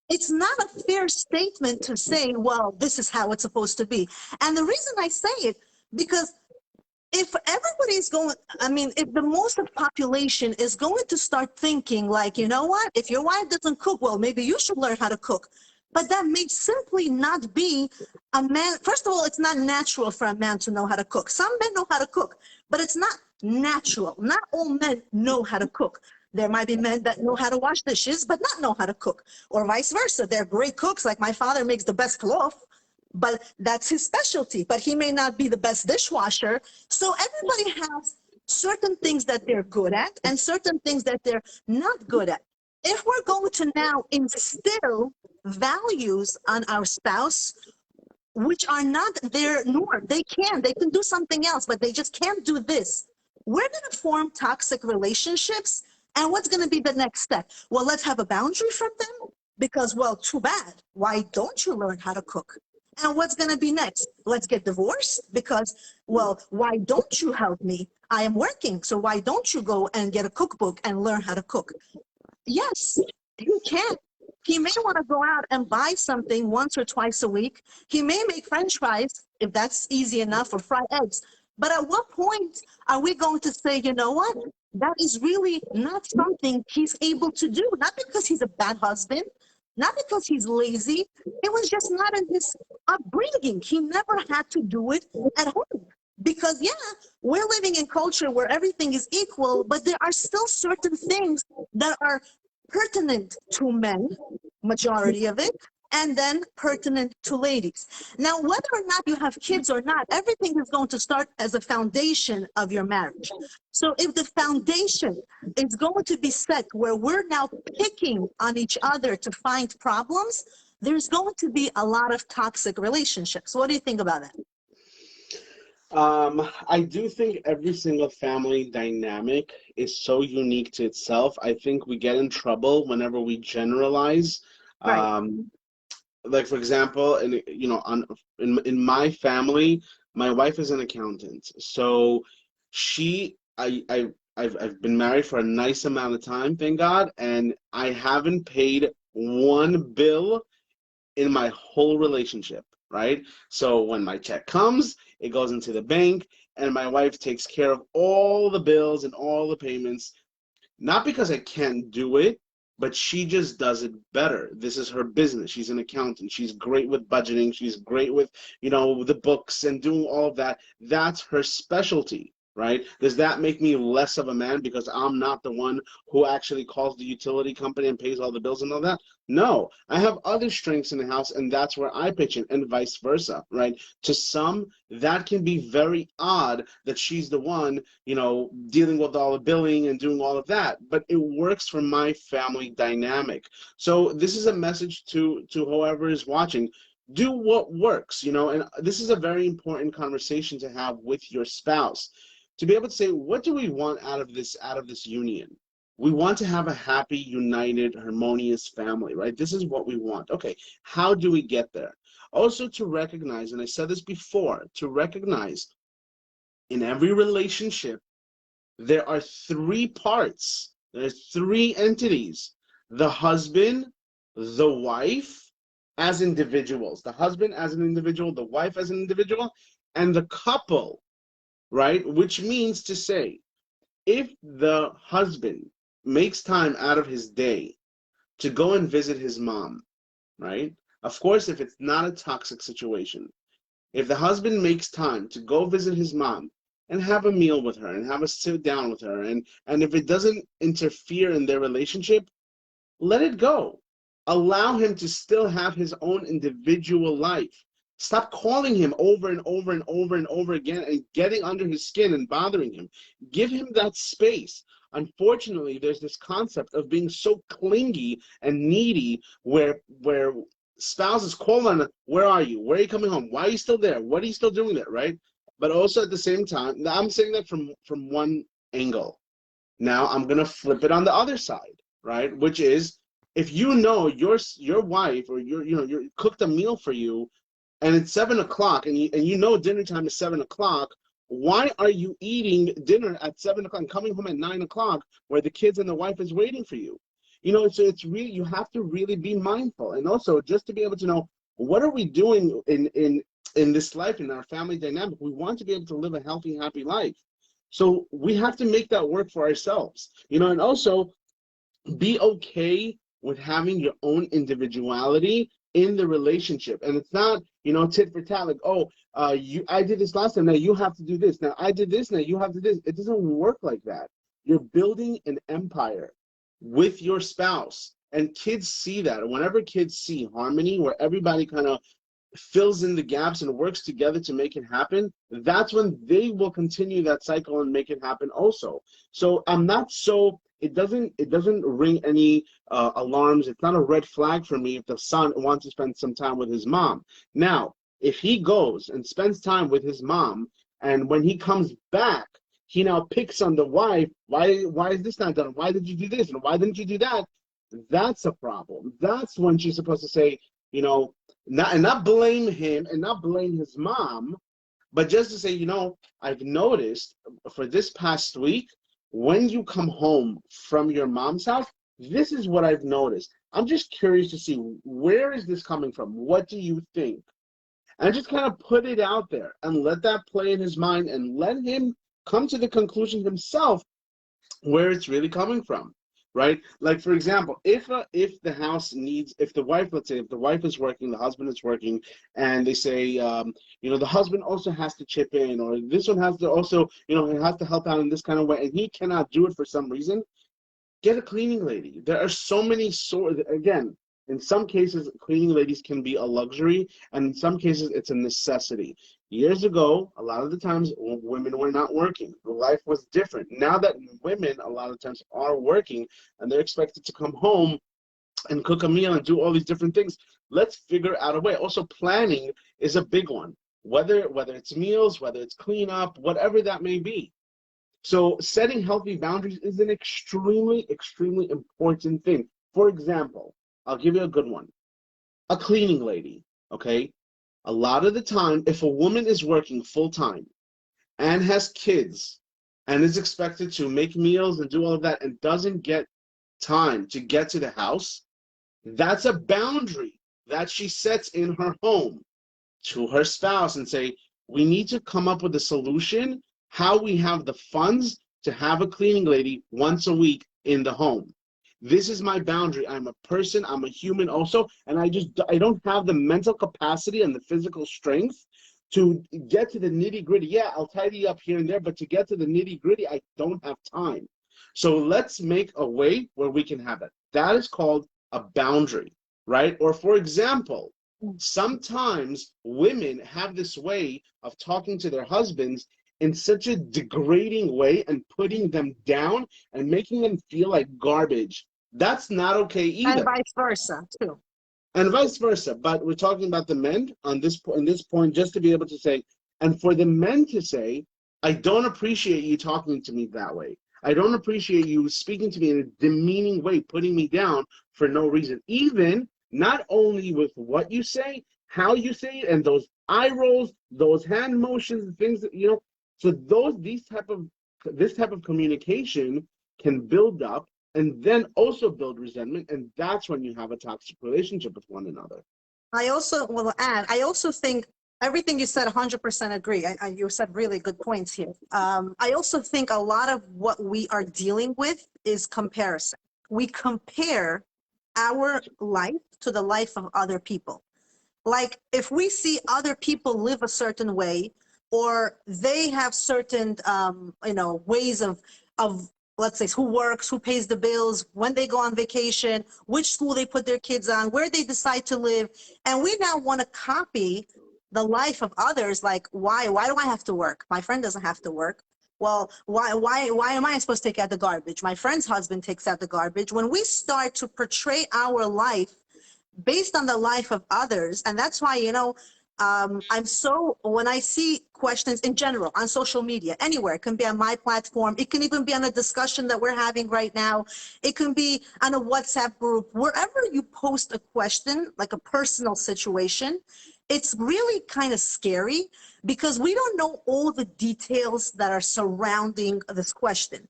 It's not a fair statement to say, well, this is how it's supposed to be. And the reason I say it, because if everybody's going, if the most of the population is going to start thinking like, you know what, if your wife doesn't cook, well, maybe you should learn how to cook. But that may simply not be a man. First of all, it's not natural for a man to know how to cook. Some men know how to cook, but it's not natural. Not all men know how to cook. There might be men that know how to wash dishes, but not know how to cook, or vice versa. They're great cooks. Like my father makes the best cloth, but that's his specialty, but he may not be the best dishwasher. So everybody has certain things that they're good at and certain things that they're not good at. If we're going to now instill values on our spouse, which are not their norm, they can do something else, but they just can't do this. We're going to form toxic relationships. And what's going to be the next step? Well, let's have a boundary from them because, well, too bad. Why don't you learn how to cook? And what's going to be next? Let's get divorced because, well, why don't you help me? I am working. So why don't you go and get a cookbook and learn how to cook? Yes, he can. He may want to go out and buy something once or twice a week. He may make French fries, if that's easy enough, or fry eggs. But at what point are we going to say, you know what? That is really not something he's able to do. Not because he's a bad husband, not because he's lazy. It was just not in his upbringing. He never had to do it at home. Because, yeah, we're living in culture where everything is equal, but there are still certain things that are pertinent to men, majority of it, and then pertinent to ladies. Now, whether or not you have kids or not, everything is going to start as a foundation of your marriage. So if the foundation is going to be set where we're now picking on each other to find problems, there's going to be a lot of toxic relationships. What do you think about that? I do think every single family dynamic is so unique to itself. I think we get in trouble whenever we generalize. Right. Like for example, in my family, my wife is an accountant, so I've been married for a nice amount of time, thank God, and I haven't paid one bill in my whole relationship, right? So when my check comes, it goes into the bank, and my wife takes care of all the bills and all the payments, not because I can't do it, but she just does it better. This is her business. She's an accountant. She's great with budgeting. She's great with, the books and doing all of that. That's her specialty, right? Does that make me less of a man because I'm not the one who actually calls the utility company and pays all the bills and all that? No, I have other strengths in the house, and that's where I pitch in, and vice versa, right? To some, that can be very odd that she's the one, dealing with all the billing and doing all of that, but it works for my family dynamic. So this is a message to whoever is watching. Do what works, and this is a very important conversation to have with your spouse, to be able to say, what do we want out of this union? We want to have a happy, united, harmonious family, right? This is what we want. Okay, how do we get there? Also to recognize, and I said this before, to recognize in every relationship, there are three parts. There's three entities: the husband, the wife as individuals, the husband as an individual, the wife as an individual, and the couple, right? Which means to say, if the husband makes time out of his day to go and visit his mom, right? Of course, if it's not a toxic situation, if the husband makes time to go visit his mom and have a meal with her and have a sit down with her, and if it doesn't interfere in their relationship, let it go. Allow him to still have his own individual life. Stop calling him over and over and over and over again and getting under his skin and bothering him. Give him that space. Unfortunately, there's this concept of being so clingy and needy where spouses call on, where are you? Where are you coming home? Why are you still there? What are you still doing there, right? But also at the same time, I'm saying that from one angle. Now I'm going to flip it on the other side, right? Which is, if your wife or your cooked a meal for you, and it's 7 o'clock, and you know dinner time is 7 o'clock, why are you eating dinner at 7 o'clock and coming home at 9 o'clock where the kids and the wife is waiting for you? So it's really, you have to really be mindful. And also just to be able to know, what are we doing in this life, in our family dynamic? We want to be able to live a healthy, happy life. So we have to make that work for ourselves, and also be okay with having your own individuality in the relationship. And it's not, tit for tat, like, oh, I did this last time, now you have to do this. Now I did this, now you have to do this. It doesn't work like that. You're building an empire with your spouse. And kids see that. Whenever kids see harmony, where everybody kind of fills in the gaps and works together to make it happen, that's when they will continue that cycle and make it happen also. So I'm not so, it doesn't ring any alarms. It's not a red flag for me if the son wants to spend some time with his mom. Now, if he goes and spends time with his mom, and when he comes back, he now picks on the wife, why is this not done? Why did you do this? And why didn't you do that? That's a problem. That's when she's supposed to say, not blame him and not blame his mom, but just to say, I've noticed for this past week, when you come home from your mom's house, this is what I've noticed. I'm just curious to see, where is this coming from? What do you think? And just kind of put it out there and let that play in his mind and let him come to the conclusion himself where it's really coming from. Right? Like, for example, if the house needs, if the wife, let's say, if the wife is working, the husband is working, and they say, the husband also has to chip in, or this one has to also, he has to help out in this kind of way, and he cannot do it for some reason, get a cleaning lady. There are so many again, in some cases, cleaning ladies can be a luxury, and in some cases, it's a necessity. Years ago, a lot of the times, women were not working. Life was different. Now that women, a lot of times, are working, and they're expected to come home and cook a meal and do all these different things, let's figure out a way. Also, planning is a big one, whether it's meals, whether it's cleanup, whatever that may be. So setting healthy boundaries is an extremely, extremely important thing. For example, I'll give you a good one. A cleaning lady, okay? A lot of the time, if a woman is working full-time and has kids and is expected to make meals and do all of that and doesn't get time to get to the house, that's a boundary that she sets in her home to her spouse and say, we need to come up with a solution how we have the funds to have a cleaning lady once a week in the home. This is my boundary. I'm a person, I'm a human also, and I don't have the mental capacity and the physical strength to get to the nitty-gritty. Yeah, I'll tidy up here and there, but to get to the nitty-gritty, I don't have time. So let's make a way where we can have it. That is called a boundary, right? Or for example, sometimes women have this way of talking to their husbands in such a degrading way and putting them down and making them feel like garbage. That's not okay either. And vice versa, too. And vice versa. But we're talking about the men on this point, just to be able to say, and for the men to say, I don't appreciate you talking to me that way. I don't appreciate you speaking to me in a demeaning way, putting me down for no reason. Even not only with what you say, how you say it, and those eye rolls, those hand motions, things that, so this type of communication can build up and then also build resentment, and that's when you have a toxic relationship with one another. I also will add, I also think everything you said, 100% agree. You said really good points here. I also think a lot of what we are dealing with is comparison. We compare our life to the life of other people. Like if we see other people live a certain way, or they have certain, ways of, let's say, who works, who pays the bills, when they go on vacation, which school they put their kids on, where they decide to live. And we now want to copy the life of others. Like, why do I have to work? My friend doesn't have to work. Well, why am I supposed to take out the garbage? My friend's husband takes out the garbage. When we start to portray our life based on the life of others, and that's why, when I see questions in general on social media, anywhere, it can be on my platform, it can even be on a discussion that we're having right now, it can be on a WhatsApp group, wherever you post a question, like a personal situation, it's really kind of scary because we don't know all the details that are surrounding this question.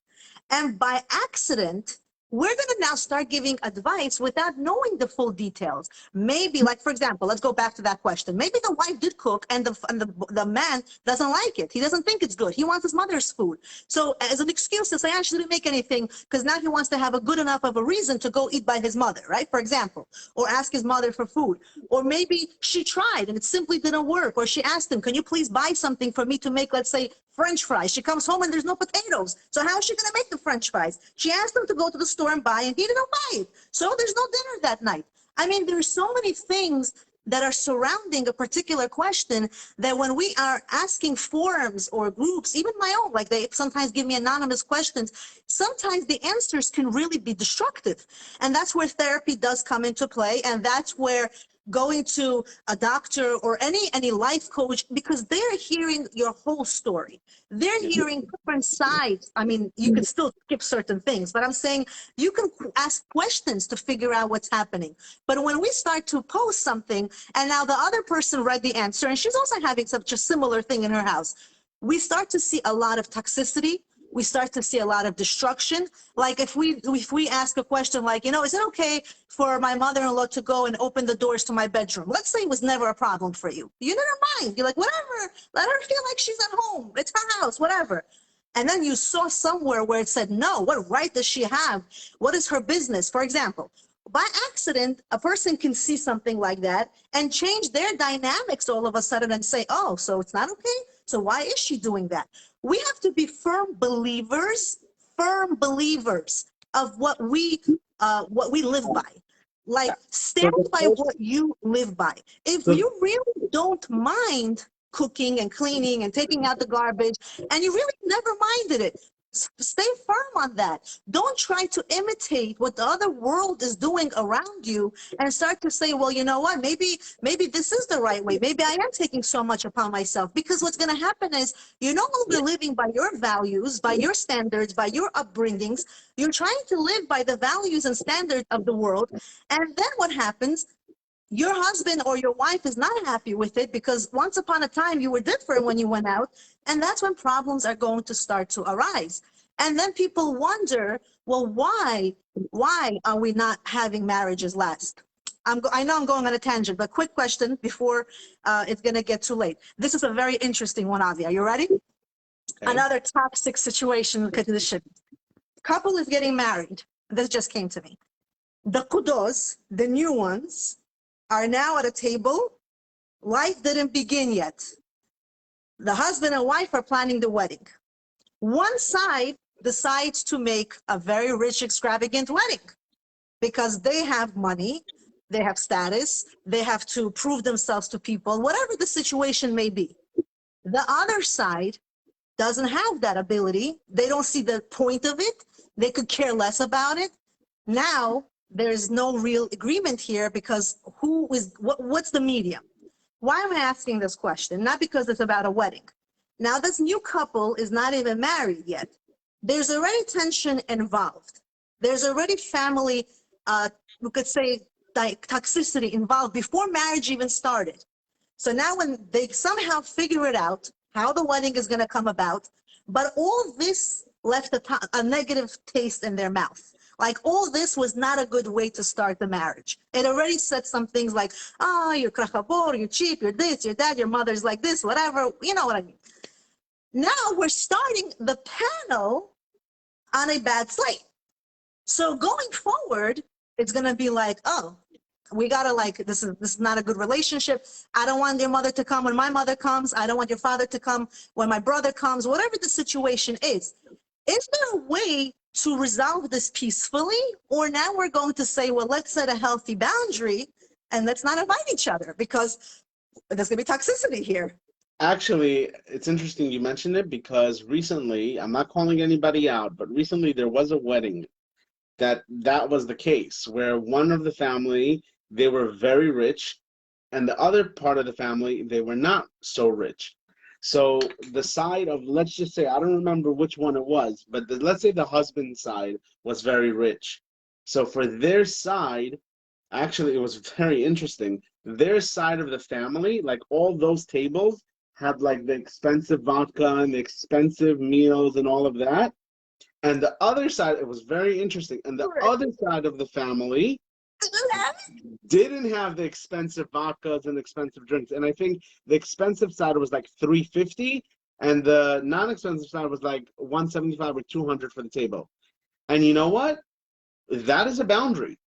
And by accident, we're going to now start giving advice without knowing the full details. Maybe, like, for example, let's go back to that question. Maybe the wife did cook and the man doesn't like it. He doesn't think it's good. He wants his mother's food. So as an excuse to say, I shouldn't make anything because now he wants to have a good enough of a reason to go eat by his mother, right? For example, or ask his mother for food. Or maybe she tried and it simply didn't work. Or she asked him, can you please buy something for me to make, let's say, French fries? She comes home and there's no potatoes. So how is she going to make the French fries? She asked him to go to the store and buy, and he didn't buy it. So there's no dinner that night. I mean, there's so many things that are surrounding a particular question that when we are asking forums or groups, even my own, like they sometimes give me anonymous questions, sometimes the answers can really be destructive. And that's where therapy does come into play. And that's where going to a doctor or any life coach, because they're hearing your whole story. They're hearing different sides. I mean, you can still skip certain things, but I'm saying you can ask questions to figure out what's happening. But when we start to post something and now the other person read the answer and she's also having such a similar thing in her house, we start to see a lot of toxicity. We start to see a lot of destruction. Like if we ask a question like, you know, is it okay for my mother-in-law to go and open the doors to my bedroom? Let's say it was never a problem for you. You never mind. You're like, whatever, let her feel like she's at home. It's her house, whatever. And then you saw somewhere where it said, no, what right does she have? What is her business? For example, by accident, a person can see something like that and change their dynamics all of a sudden and say, oh, so it's not okay? So why is she doing that? We have to be firm believers of what we live by. Like, stand by what you live by. If you really don't mind cooking and cleaning and taking out the garbage, and you really never minded it, stay firm on that. Don't try to imitate what the other world is doing around you and start to say, well, you know what, maybe this is the right way. Maybe I am taking so much upon myself. Because what's going to happen is you're no longer living by your values, by your standards, by your upbringings. You're trying to live by the values and standards of the world. And then what happens? Your husband or your wife is not happy with it because once upon a time you were different when you went out, and that's when problems are going to start to arise. And then people wonder, well, why are we not having marriages last? I know I'm going on a tangent, but quick question before it's going to get too late. This is a very interesting one, Avi. Are you ready? Okay. Another toxic situation condition. Couple is getting married. This just came to me. The kudos, the new ones, are now at a table. Life didn't begin yet. The husband and wife are planning the wedding. One side decides to make a very rich, extravagant wedding because they have money, they have status, they have to prove themselves to people, whatever the situation may be. The other side doesn't have that ability. They don't see the point of it. They could care less about it. Now, there's no real agreement here because what's the medium? Why am I asking this question? Not because it's about a wedding. Now this new couple is not even married yet. There's already tension involved. There's already family, we could say toxicity involved before marriage even started. So now when they somehow figure it out, how the wedding is gonna come about, but all this left a negative taste in their mouth. Like all this was not a good way to start the marriage. It already said some things like, oh, you're krachabor, you're cheap, you're this, you're that, your mother's like this, whatever, you know what I mean. Now we're starting the panel on a bad slate. So going forward, it's gonna be like, oh, we gotta this is not a good relationship. I don't want your mother to come when my mother comes. I don't want your father to come when my brother comes, whatever the situation is. Is there a way to resolve this peacefully? Or now we're going to say, well, let's set a healthy boundary and let's not invite each other because there's gonna be toxicity here. Actually, it's interesting you mentioned it because recently, I'm not calling anybody out, but recently there was a wedding that was the case where one of the family, they were very rich, and the other part of the family, they were not so rich. So the side of, let's just say, I don't remember which one it was, but let's say the husband side was very rich. So for their side, actually, it was very interesting. Their side of the family, like all those tables, had like the expensive vodka and the expensive meals and all of that. And the other side, it was very interesting. And the other side of the family didn't have the expensive vodkas and expensive drinks. And I think the expensive side was like $350, and the non-expensive side was like $175 or $200 for the table. And you know what? That is a boundary.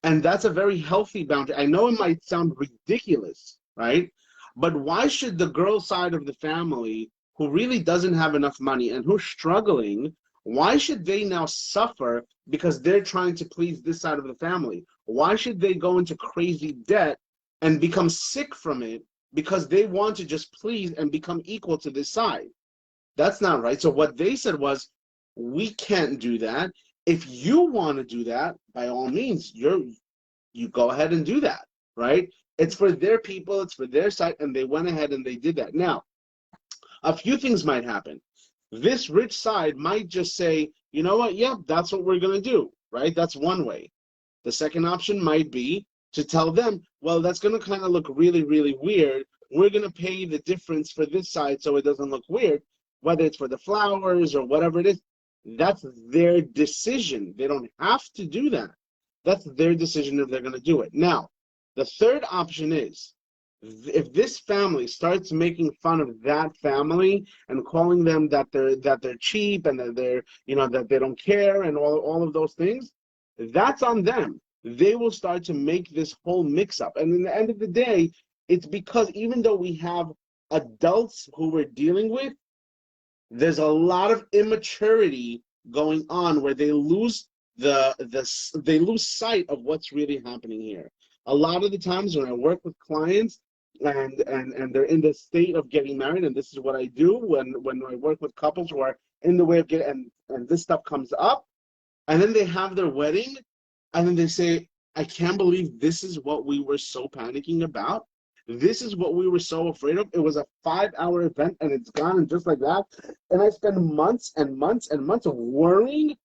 And that's a very healthy boundary. I know it might sound ridiculous, right? But why should the girl side of the family, who really doesn't have enough money and who's struggling, why should they now suffer because they're trying to please this side of the family? Why should they go into crazy debt and become sick from it because they want to just please and become equal to this side? That's not right. So what they said was, we can't do that. If you want to do that, by all means, you go ahead and do that, right? It's for their people, it's for their side, and they went ahead and they did that. Now, a few things might happen. This rich side might just say, you know what, yeah, that's what we're going to do, right? That's one way. The second option might be to tell them, well, that's going to kind of look really, really weird. We're going to pay the difference for this side so it doesn't look weird, whether it's for the flowers or whatever it is. That's their decision. They don't have to do that. That's their decision if they're going to do it. Now, the third option is, if this family starts making fun of that family and calling them that they're cheap and that they're, that they don't care and all of those things, that's on them. They will start to make this whole mix-up. And in the end of the day, it's because even though we have adults who we're dealing with, there's a lot of immaturity going on where they lose they lose sight of what's really happening here. A lot of the times when I work with clients and they're in the state of getting married, and this is what I do when I work with couples who are in the way of getting, and this stuff comes up, and then they have their wedding, and then they say, I can't believe this is what we were so panicking about. This is what we were so afraid of. It was a 5-hour event and it's gone, and just like that. And I spend months and months and months of worrying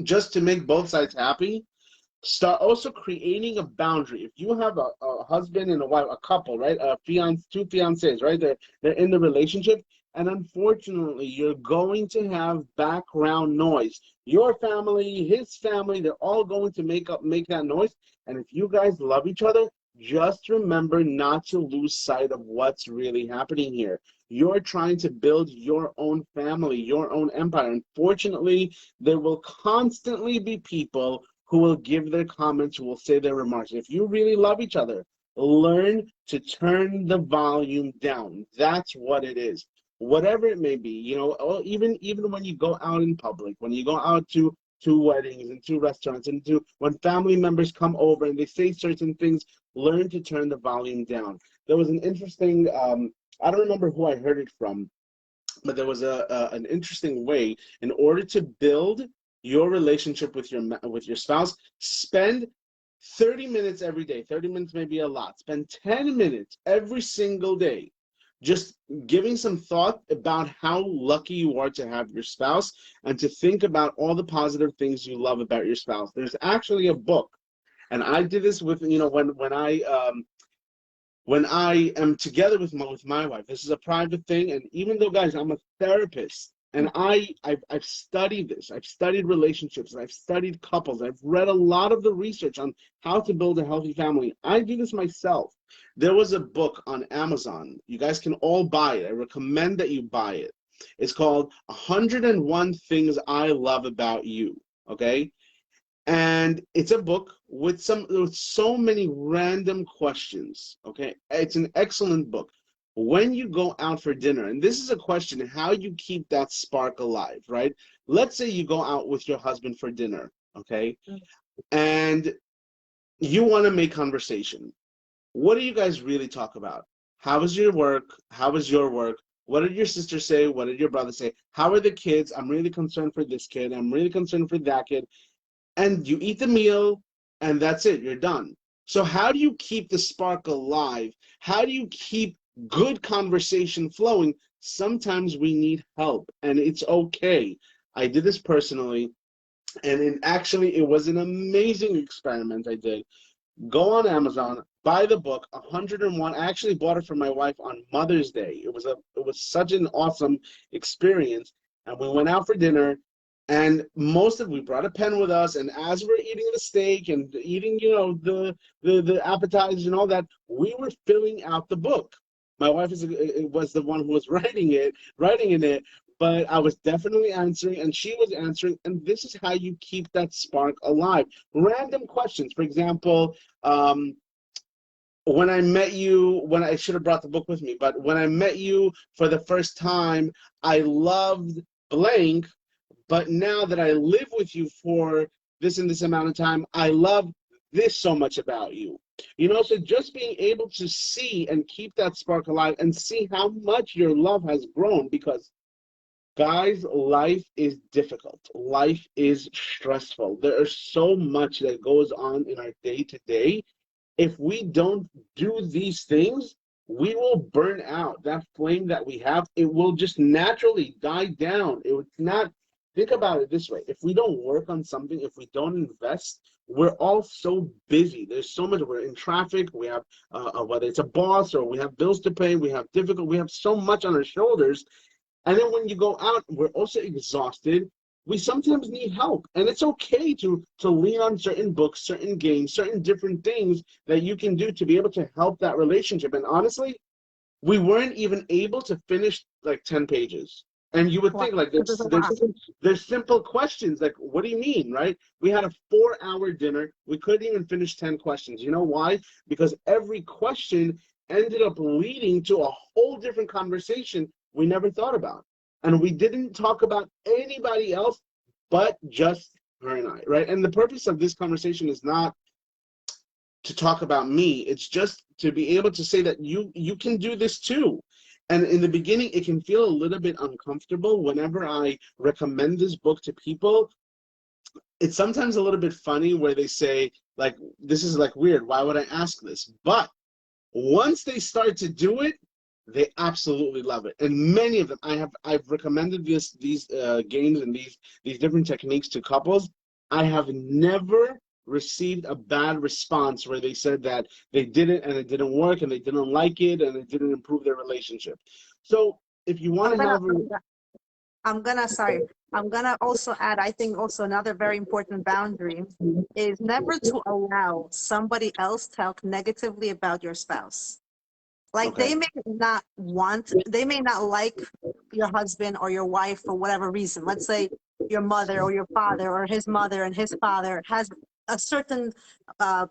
just to make both sides happy. Start also creating a boundary. If you have a husband and a wife, a couple, right? Two fiancés, right? They're in the relationship. And unfortunately, you're going to have background noise. Your family, his family, they're all going to make that noise. And if you guys love each other, just remember not to lose sight of what's really happening here. You're trying to build your own family, your own empire. Unfortunately, there will constantly be people who will give their comments, who will say their remarks. If you really love each other, learn to turn the volume down. That's what it is. Whatever it may be, even when you go out in public, when you go out to weddings and to restaurants and when family members come over and they say certain things, learn to turn the volume down. There was an interesting, I don't remember who I heard it from, but there was an interesting way in order to build your relationship with your spouse. Spend 30 minutes every day. 30 minutes may be a lot. Spend 10 minutes every single day just giving some thought about how lucky you are to have your spouse and to think about all the positive things you love about your spouse. There's actually a book, and I did this with, when I am together with my wife. This is a private thing, and even though, guys, I'm a therapist, and I've studied this. I've studied relationships, and I've studied couples. I've read a lot of the research on how to build a healthy family. I do this myself. There was a book on Amazon. You guys can all buy it. I recommend that you buy it. It's called 101 Things I Love About You, okay? And it's a book with so many random questions, okay? It's an excellent book. When you go out for dinner, and this is a question, how you keep that spark alive, right? Let's say you go out with your husband for dinner, okay? And you want to make conversation. What do you guys really talk about? How was your work? How was your work? What did your sister say? What did your brother say? How are the kids? I'm really concerned for this kid. I'm really concerned for that kid. And you eat the meal, and that's it. You're done. So how do you keep the spark alive? How do you keep good conversation flowing? Sometimes we need help, and it's okay. I did this personally, and it was an amazing experiment I did. Go on Amazon, buy the book, 101. I actually bought it for my wife on Mother's Day. It was such an awesome experience. And we went out for dinner, And we brought a pen with us, and as we're eating the steak and eating, the appetizers and all that, we were filling out the book. My wife was the one who was writing in it, but I was definitely answering, and she was answering, and this is how you keep that spark alive. Random questions. For example, when I met you, when I should have brought the book with me, but when I met you for the first time, I loved blank, but now that I live with you for this and this amount of time, I love this so much about you. So just being able to see and keep that spark alive and see how much your love has grown, because guys, life is difficult. Life is stressful. There is so much that goes on in our day to day. If we don't do these things, we will burn out. That flame that we have, it will just naturally die down. It would not. Think about it this way. If we don't work on something, if we don't invest, we're all so busy. There's so much. We're in traffic. We have, whether it's a boss or we have bills to pay, we have so much on our shoulders. And then when you go out, we're also exhausted. We sometimes need help. And it's okay to lean on certain books, certain games, certain different things that you can do to be able to help that relationship. And honestly, we weren't even able to finish like 10 pages. And you would think like there's simple questions like, what do you mean, right? We had a 4-hour dinner. We couldn't even finish 10 questions. You know why? Because every question ended up leading to a whole different conversation we never thought about. And we didn't talk about anybody else but just her and I, right? And the purpose of this conversation is not to talk about me. It's just to be able to say that you can do this too. And in the beginning, it can feel a little bit uncomfortable whenever I recommend this book to people. It's sometimes a little bit funny where they say, like, this is like weird. Why would I ask this? But once they start to do it, they absolutely love it. And many of them, I've recommended these games and these different techniques to couples. I have never received a bad response where they said that they did it and it didn't work and they didn't like it and it didn't improve their relationship. So if you want to have I'm gonna also add, I think also another very important boundary is never to allow somebody else to talk negatively about your spouse. Like okay. they may not like your husband or your wife for whatever reason. Let's say your mother or your father or his mother and his father has a certain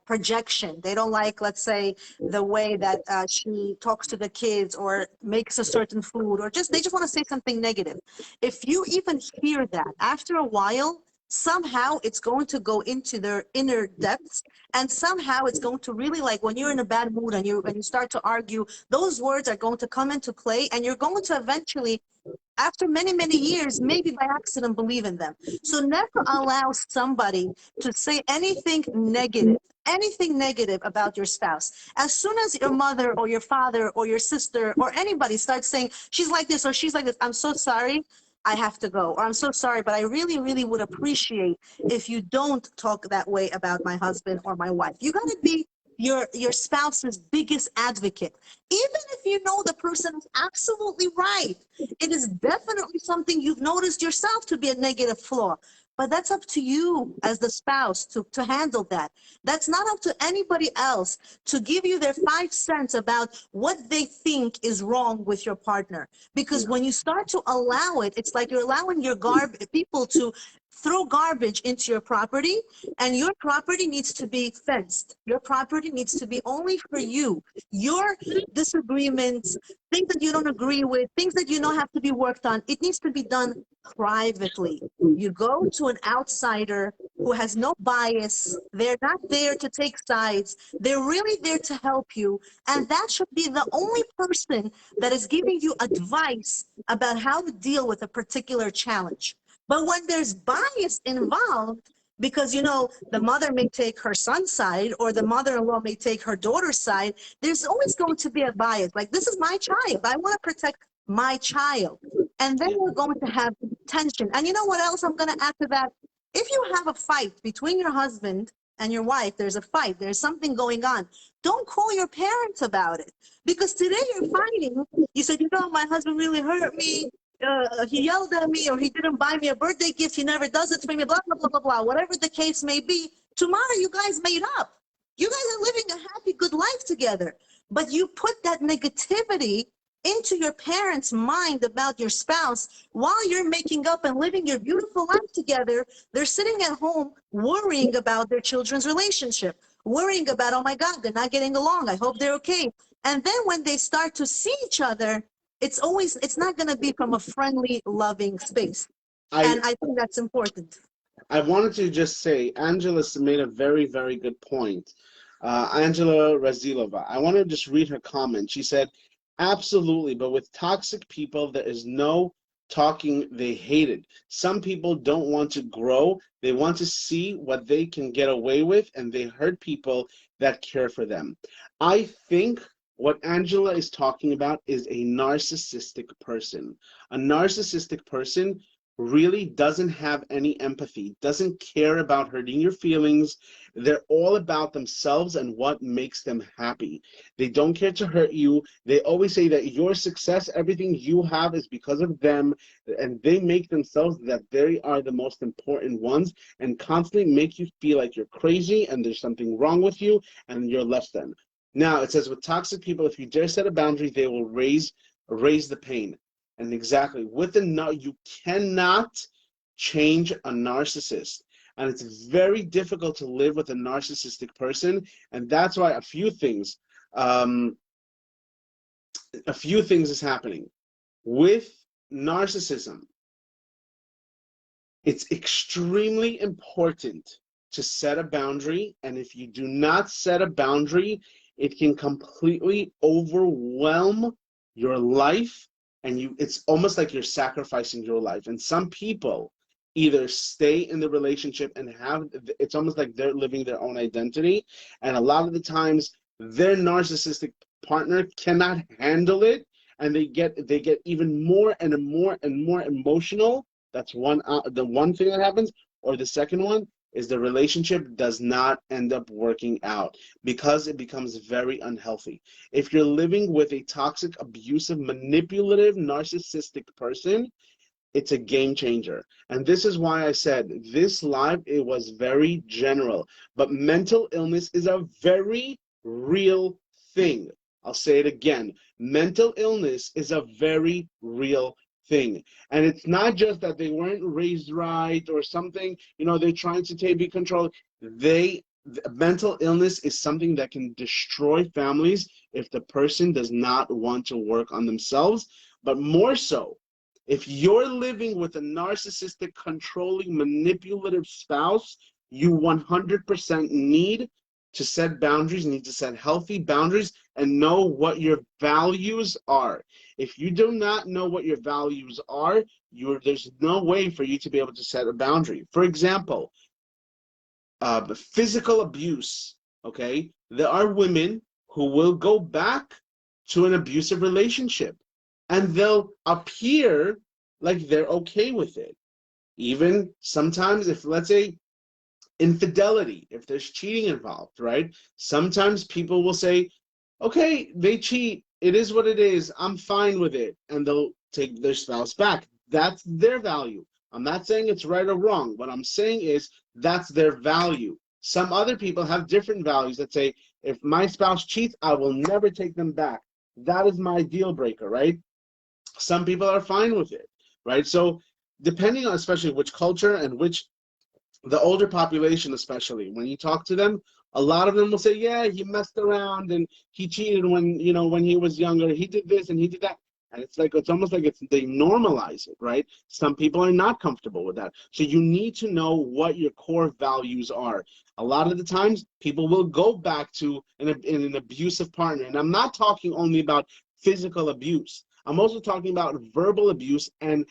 projection. They don't like, let's say, the way that she talks to the kids or makes a certain food, or they just want to say something negative. If you even hear that, after a while, somehow it's going to go into their inner depths, and somehow it's going to really, like when you're in a bad mood and you start to argue, those words are going to come into play, and you're going to eventually, after many, many years, maybe by accident, believe in them. So never allow somebody to say anything negative about your spouse. As soon as your mother or your father or your sister or anybody starts saying, she's like this or she's like this, I'm so sorry, I have to go, or I'm so sorry, but I really, really would appreciate if you don't talk that way about my husband or my wife. You got to be your spouse's biggest advocate. Even if you know the person is absolutely right, it is definitely something you've noticed yourself to be a negative flaw. But that's up to you as the spouse to handle that. That's not up to anybody else to give you their 5 cents about what they think is wrong with your partner. Because when you start to allow it, it's like you're allowing your people to throw garbage into your property, and your property needs to be fenced. Your property needs to be only for you. Your disagreements, things that you don't agree with, things that you know have to be worked on, it needs to be done privately. You go to an outsider who has no bias. They're not there to take sides. They're really there to help you. And that should be the only person that is giving you advice about how to deal with a particular challenge. But when there's bias involved, because, the mother may take her son's side or the mother-in-law may take her daughter's side, there's always going to be a bias. Like, this is my child. I want to protect my child. And then we're going to have tension. And you know what else I'm going to add to that? If you have a fight between your husband and your wife, there's a fight, there's something going on, don't call your parents about it. Because today you're fighting. You said, my husband really hurt me. he yelled at me, or he didn't buy me a birthday gift, he never does it for me, blah, blah, blah, blah, blah. Whatever the case may be, tomorrow you guys made up. You guys are living a happy, good life together. But you put that negativity into your parents' mind about your spouse while you're making up and living your beautiful life together. They're sitting at home worrying about their children's relationship, worrying about, oh my God, they're not getting along. I hope they're okay. And then when they start to see each other, it's not going to be from a friendly, loving space. And I think that's important. I wanted to just say, Angela made a very, very good point. Angela Razilova, I want to just read her comment. She said, absolutely, but with toxic people, there is no talking. They hate it. Some people don't want to grow. They want to see what they can get away with, and they hurt people that care for them. I think what Angela is talking about is a narcissistic person. A narcissistic person really doesn't have any empathy, doesn't care about hurting your feelings. They're all about themselves and what makes them happy. They don't care to hurt you. They always say that your success, everything you have is because of them, and they make themselves that they are the most important ones and constantly make you feel like you're crazy and there's something wrong with you and you're less than. Now, it says with toxic people, if you dare set a boundary, they will raise the pain. And exactly, with you cannot change a narcissist. And it's very difficult to live with a narcissistic person. And that's why a few things is happening. With narcissism, it's extremely important to set a boundary. And if you do not set a boundary, it can completely overwhelm your life. And it's almost like you're sacrificing your life. And some people either stay in the relationship and it's almost like they're living their own identity. And a lot of the times their narcissistic partner cannot handle it. And they get even more and more and more emotional. That's the one thing that happens. Or the second one is the relationship does not end up working out because it becomes very unhealthy. If you're living with a toxic, abusive, manipulative, narcissistic person, it's a game changer. And this is why I said this live, it was very general. But mental illness is a very real thing. I'll say it again. Mental illness is a very real thing. And it's not just that they weren't raised right or something, they're trying to be controlled. Mental illness is something that can destroy families if the person does not want to work on themselves. But more so, if you're living with a narcissistic, controlling, manipulative spouse, you 100% need to set boundaries, need to set healthy boundaries and know what your values are. If you do not know what your values are, there's no way for you to be able to set a boundary. For example, physical abuse, okay? There are women who will go back to an abusive relationship and they'll appear like they're okay with it. Even sometimes if, let's say, infidelity, if there's cheating involved, right? Sometimes people will say, okay, they cheat, it is what it is, I'm fine with it, and they'll take their spouse back. That's their value. I'm not saying it's right or wrong. What I'm saying is that's their value. Some other people have different values that say, if my spouse cheats, I will never take them back. That is my deal breaker, right? Some people are fine with it, right? So depending on especially which culture and the older population, especially when you talk to them, a lot of them will say, yeah, he messed around and he cheated when he was younger, he did this and he did that. And it's almost like they normalize it, right? Some people are not comfortable with that. So you need to know what your core values are. A lot of the times people will go back to an abusive partner. And I'm not talking only about physical abuse. I'm also talking about verbal abuse and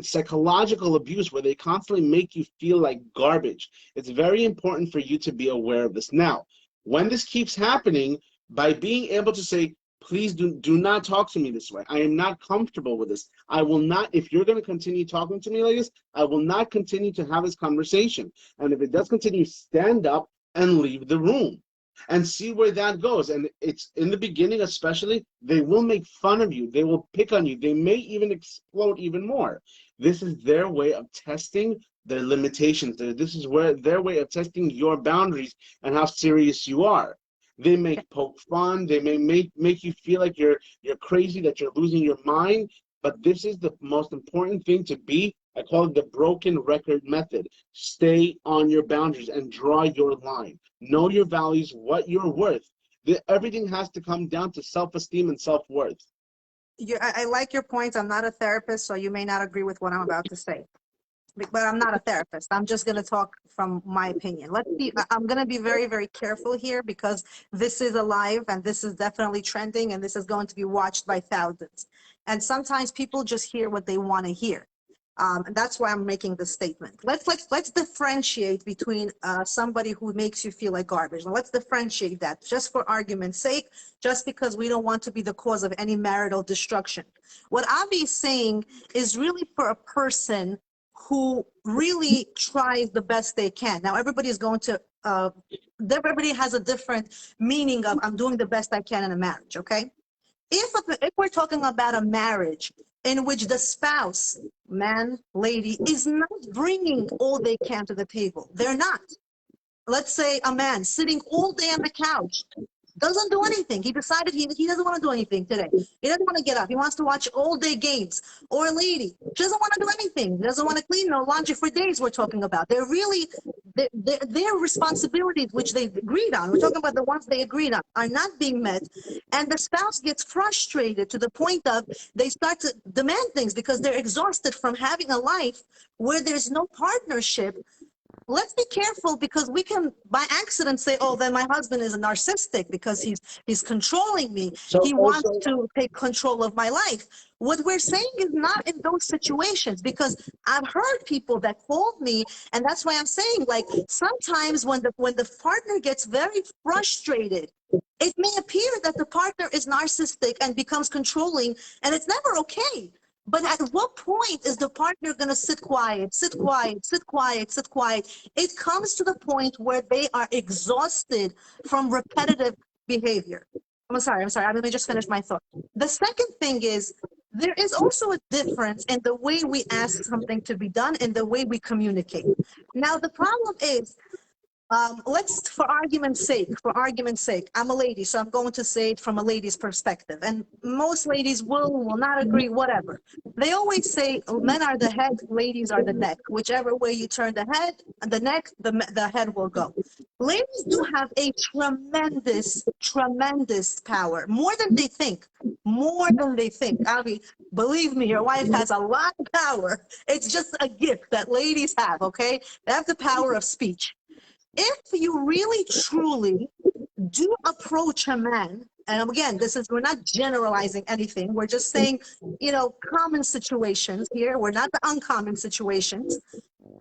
psychological abuse where they constantly make you feel like garbage. It's very important for you to be aware of this. Now, when this keeps happening, by being able to say, please do not talk to me this way. I am not comfortable with this. I will not, if you're going to continue talking to me like this, I will not continue to have this conversation. And if it does continue, stand up and leave the room. and see where that goes. And it's in the beginning, especially, they will make fun of you. They will pick on you. They may even explode even more. This is their way of testing their limitations. This is where their way of testing your boundaries and how serious you are. They may poke fun. They may make you feel like you're crazy, that you're losing your mind. But this is the most important thing to be. I call it the broken record method. Stay on your boundaries and draw your line. Know your values, what you're worth. Everything has to come down to self-esteem and self-worth. I like your points. I'm not a therapist, so you may not agree with what I'm about to say. But I'm not a therapist. I'm just going to talk from my opinion. I'm going to be very, very careful here because this is alive and this is definitely trending and this is going to be watched by thousands. And sometimes people just hear what they want to hear. And that's why I'm making this statement. Let's differentiate between somebody who makes you feel like garbage. Now, let's differentiate that just for argument's sake, just because we don't want to be the cause of any marital destruction. What Avi is saying is really for a person who really tries the best they can. Now, everybody has a different meaning of I'm doing the best I can in a marriage, okay? If we're talking about a marriage in which the spouse, man, lady, is not bringing all they can to the table, they're not. Let's say a man sitting all day on the couch, doesn't do anything. He decided he doesn't want to do anything today. He doesn't want to get up. He wants to watch all day games. Or a lady, she doesn't want to do anything. Doesn't want to clean no laundry for days we're talking about. They're really, their responsibilities, which they agreed on, we're talking about the ones they agreed on, are not being met. And the spouse gets frustrated to the point of they start to demand things because they're exhausted from having a life where there's no partnership. Let's be careful because we can by accident say, oh, then my husband is a narcissistic because he's controlling me. So He wants to take control of my life. What we're saying is not in those situations, because I've heard people that called me, and that's why I'm saying, like, sometimes when the partner gets very frustrated, it may appear that the partner is narcissistic and becomes controlling, and it's never okay. But at what point is the partner going to sit quiet, sit quiet, sit quiet, sit quiet? It comes to the point where they are exhausted from repetitive behavior. I'm sorry. Let me just finish my thought. The second thing is there is also a difference in the way we ask something to be done and the way we communicate. Now, the problem is, let's, for argument's sake, I'm a lady, so I'm going to say it from a lady's perspective. And most ladies will not agree, whatever. They always say men are the head, ladies are the neck. Whichever way you turn the head, the neck, the head will go. Ladies do have a tremendous, tremendous power, more than they think, Avi, believe me, your wife has a lot of power. It's just a gift that ladies have, okay? They have the power of speech. If you really truly do approach a man, and again, we're not generalizing anything, we're just saying, common situations here, we're not the uncommon situations,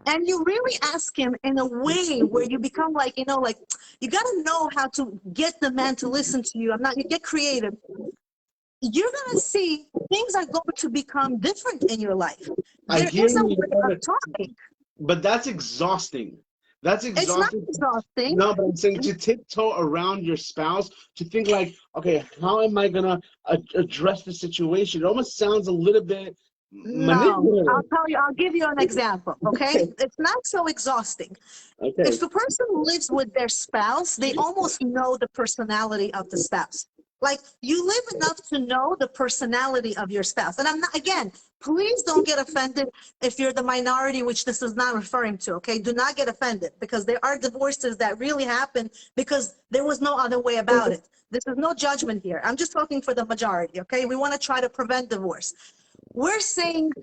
and you really ask him in a way where you become like, you got to know how to get the man to listen to you. You get creative. You're going to see things are going to become different in your life. There is a way of talking. But that's exhausting. That's exhausting. It's not exhausting. No, but I'm saying to tiptoe around your spouse, to think like, okay, how am I going to address the situation? It almost sounds a little bit manipulative. No, I'll give you an example, okay? It's not so exhausting. Okay. If the person lives with their spouse, they almost know the personality of the spouse. Like, you live enough to know the personality of your spouse. And I'm not, again, please don't get offended if you're the minority, which this is not referring to, okay? Do not get offended, because there are divorces that really happen because there was no other way about it. This is no judgment here. I'm just talking for the majority, okay? We want to try to prevent divorce. We're saying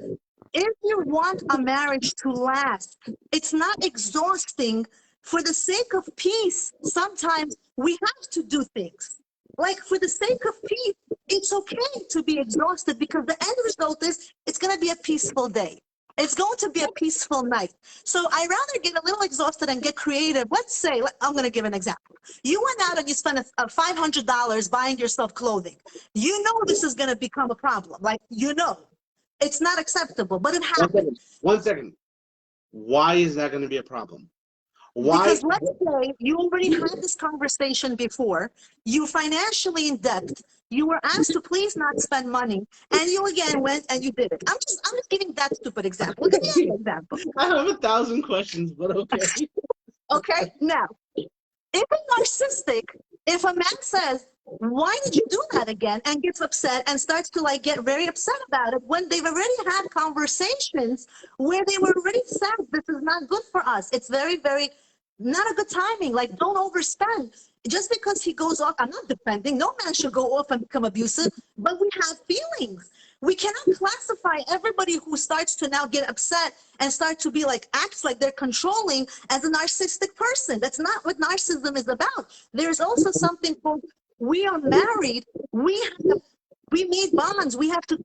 if you want a marriage to last, it's not exhausting. For the sake of peace, sometimes we have to do things. Like, for the sake of peace, it's okay to be exhausted, because the end result is it's going to be a peaceful day. It's going to be a peaceful night. So I rather get a little exhausted and get creative. Let's say, I'm going to give an example. You went out and you spent $500 buying yourself clothing. You know this is going to become a problem. Like, it's not acceptable, but it happens. 1 second. Why is that going to be a problem? Why? Because let's say you already had this conversation before, you're financially in debt, you were asked to please not spend money, and you again went and you did it. I'm just giving that stupid example. Look at the other example. I have 1,000 questions, but okay. Okay, now, if a narcissistic, if a man says, why did you do that again, and gets upset and starts to like get very upset about it when they've already had conversations where they were already said, this is not good for us. It's very, very not a good timing. Like, don't overspend. Just because he goes off, I'm not defending. No man should go off and become abusive, but we have feelings. We cannot classify everybody who starts to now get upset and start to be like, acts like they're controlling as a narcissistic person. That's not what narcissism is about. There's also something called, we are married. We made bonds. We have to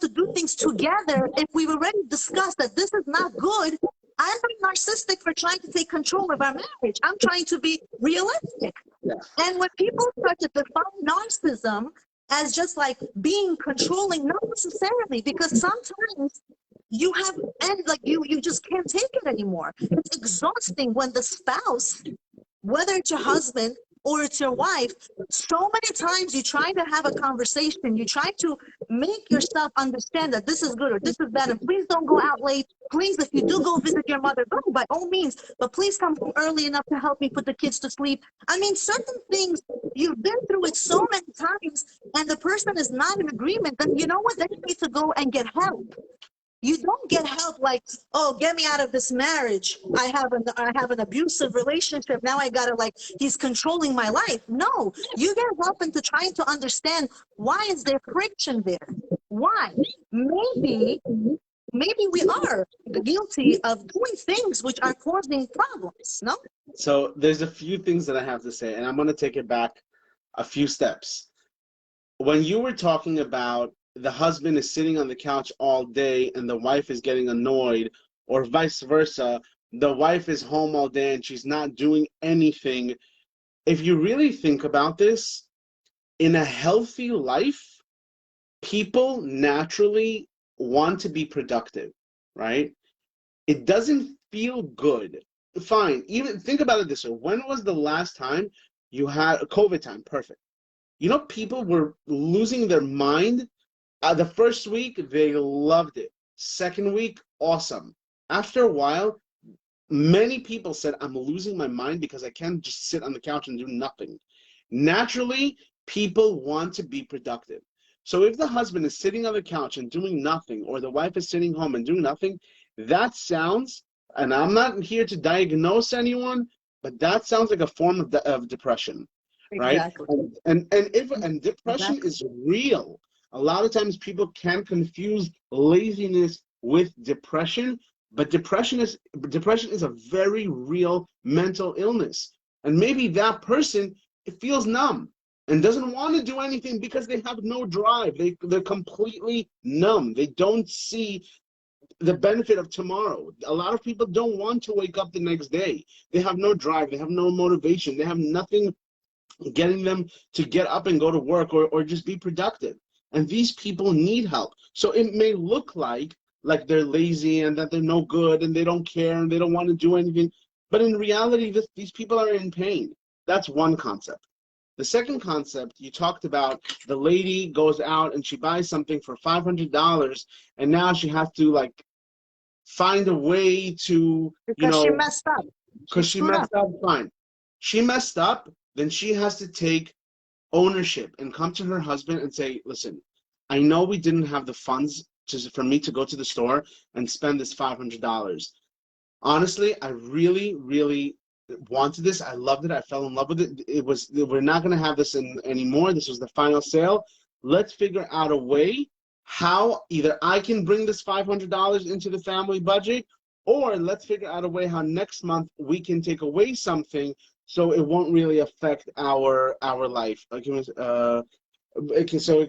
do things together. If we've already discussed that this is not good, I'm not narcissistic for trying to take control of our marriage. I'm trying to be realistic. Yeah. And when people start to define narcissism as just like being controlling, not necessarily, because sometimes you have, and like you just can't take it anymore. It's exhausting when the spouse, whether it's your husband or it's your wife, so many times you try to have a conversation, you try to make yourself understand that this is good or this is bad, and please don't go out late. Please, if you do go visit your mother, go by all means, but please come home early enough to help me put the kids to sleep. I mean, certain things, you've been through it so many times, and the person is not in agreement, then you know what, then you need to go and get help. You don't get help like, oh, get me out of this marriage. I have an abusive relationship. Now I gotta like, he's controlling my life. No, you get help into trying to understand, why is there friction there? Why? Maybe we are guilty of doing things which are causing problems, no? So there's a few things that I have to say, and I'm going to take it back a few steps. When you were talking about the husband is sitting on the couch all day and the wife is getting annoyed, or vice versa, the wife is home all day and she's not doing anything. If you really think about this, in a healthy life, people naturally want to be productive, right? It doesn't feel good. Fine, even think about it this way. When was the last time you had a COVID time? Perfect. You know, people were losing their mind. The first week, they loved it. Second week, awesome. After a while, many people said, I'm losing my mind because I can't just sit on the couch and do nothing. Naturally, people want to be productive. So if the husband is sitting on the couch and doing nothing, or the wife is sitting home and doing nothing, that sounds, and I'm not here to diagnose anyone, but that sounds like a form of depression, right? Exactly. And depression is real. A lot of times people can confuse laziness with depression, but depression is a very real mental illness. And maybe that person feels numb and doesn't want to do anything because they have no drive. They're completely numb. They don't see the benefit of tomorrow. A lot of people don't want to wake up the next day. They have no drive. They have no motivation. They have nothing getting them to get up and go to work or just be productive. And these people need help. So it may look like they're lazy and that they're no good and they don't care and they don't want to do anything. But in reality, these people are in pain. That's one concept. The second concept, you talked about the lady goes out and she buys something for $500 and now she has to like find a way to, because she messed up. Because she messed up, fine. She messed up, then she has to take ownership and come to her husband and say, listen, I know we didn't have the funds for me to go to the store and spend this $500. Honestly, I really, really wanted this. I loved it. I fell in love with it. We're not going to have this anymore. This was the final sale. Let's figure out a way how either I can bring this $500 into the family budget, or let's figure out a way how next month we can take away something so it won't really affect our life. So it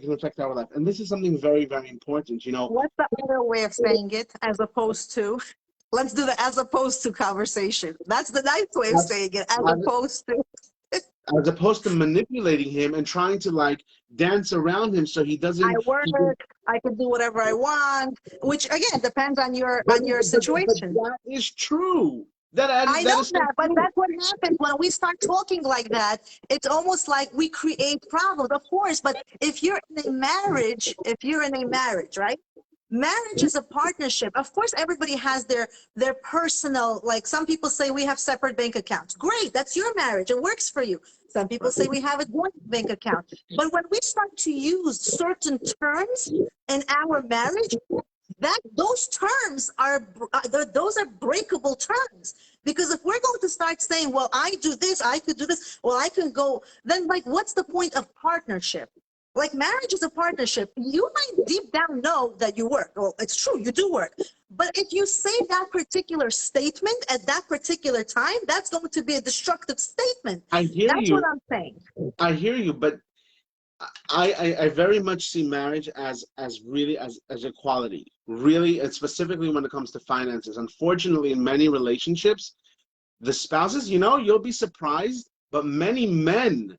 can affect our life. And this is something very, very important, you know. What's the other way of saying it, as opposed to, let's do the as opposed to conversation. That's the nice way of saying it, as opposed to manipulating him and trying to like dance around him so he doesn't. I work, I can do whatever I want, which again depends on your situation. But that is true. I that know is so that, but true. that's what happens when we start talking like that. It's almost like we create problems, of course. But if you're in a marriage, right? Marriage is a partnership. Of course, everybody has their personal, like some people say we have separate bank accounts. Great, that's your marriage. It works for you. Some people say we have a joint bank account. But when we start to use certain terms in our marriage, that those terms those are breakable terms, because if we're going to start saying, well, I do this, I could do this, well, I can go, then like what's the point of partnership? Like marriage is a partnership. You might deep down know that you work. Well, it's true, you do work, but if you say that particular statement at that particular time, that's going to be a destructive statement. I hear That's what you. I'm saying. I hear you, but I very much see marriage as really as equality, really, and specifically when it comes to finances. Unfortunately, in many relationships, the spouses, you'll be surprised, but many men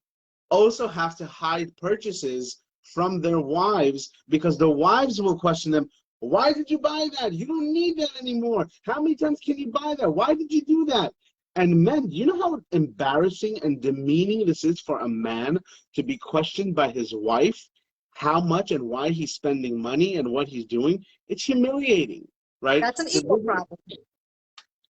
also have to hide purchases from their wives because the wives will question them. Why did you buy that? You don't need that anymore. How many times can you buy that? Why did you do that? And men, you know how embarrassing and demeaning this is for a man to be questioned by his wife how much and why he's spending money and what he's doing? It's humiliating, right? That's an So ego problem.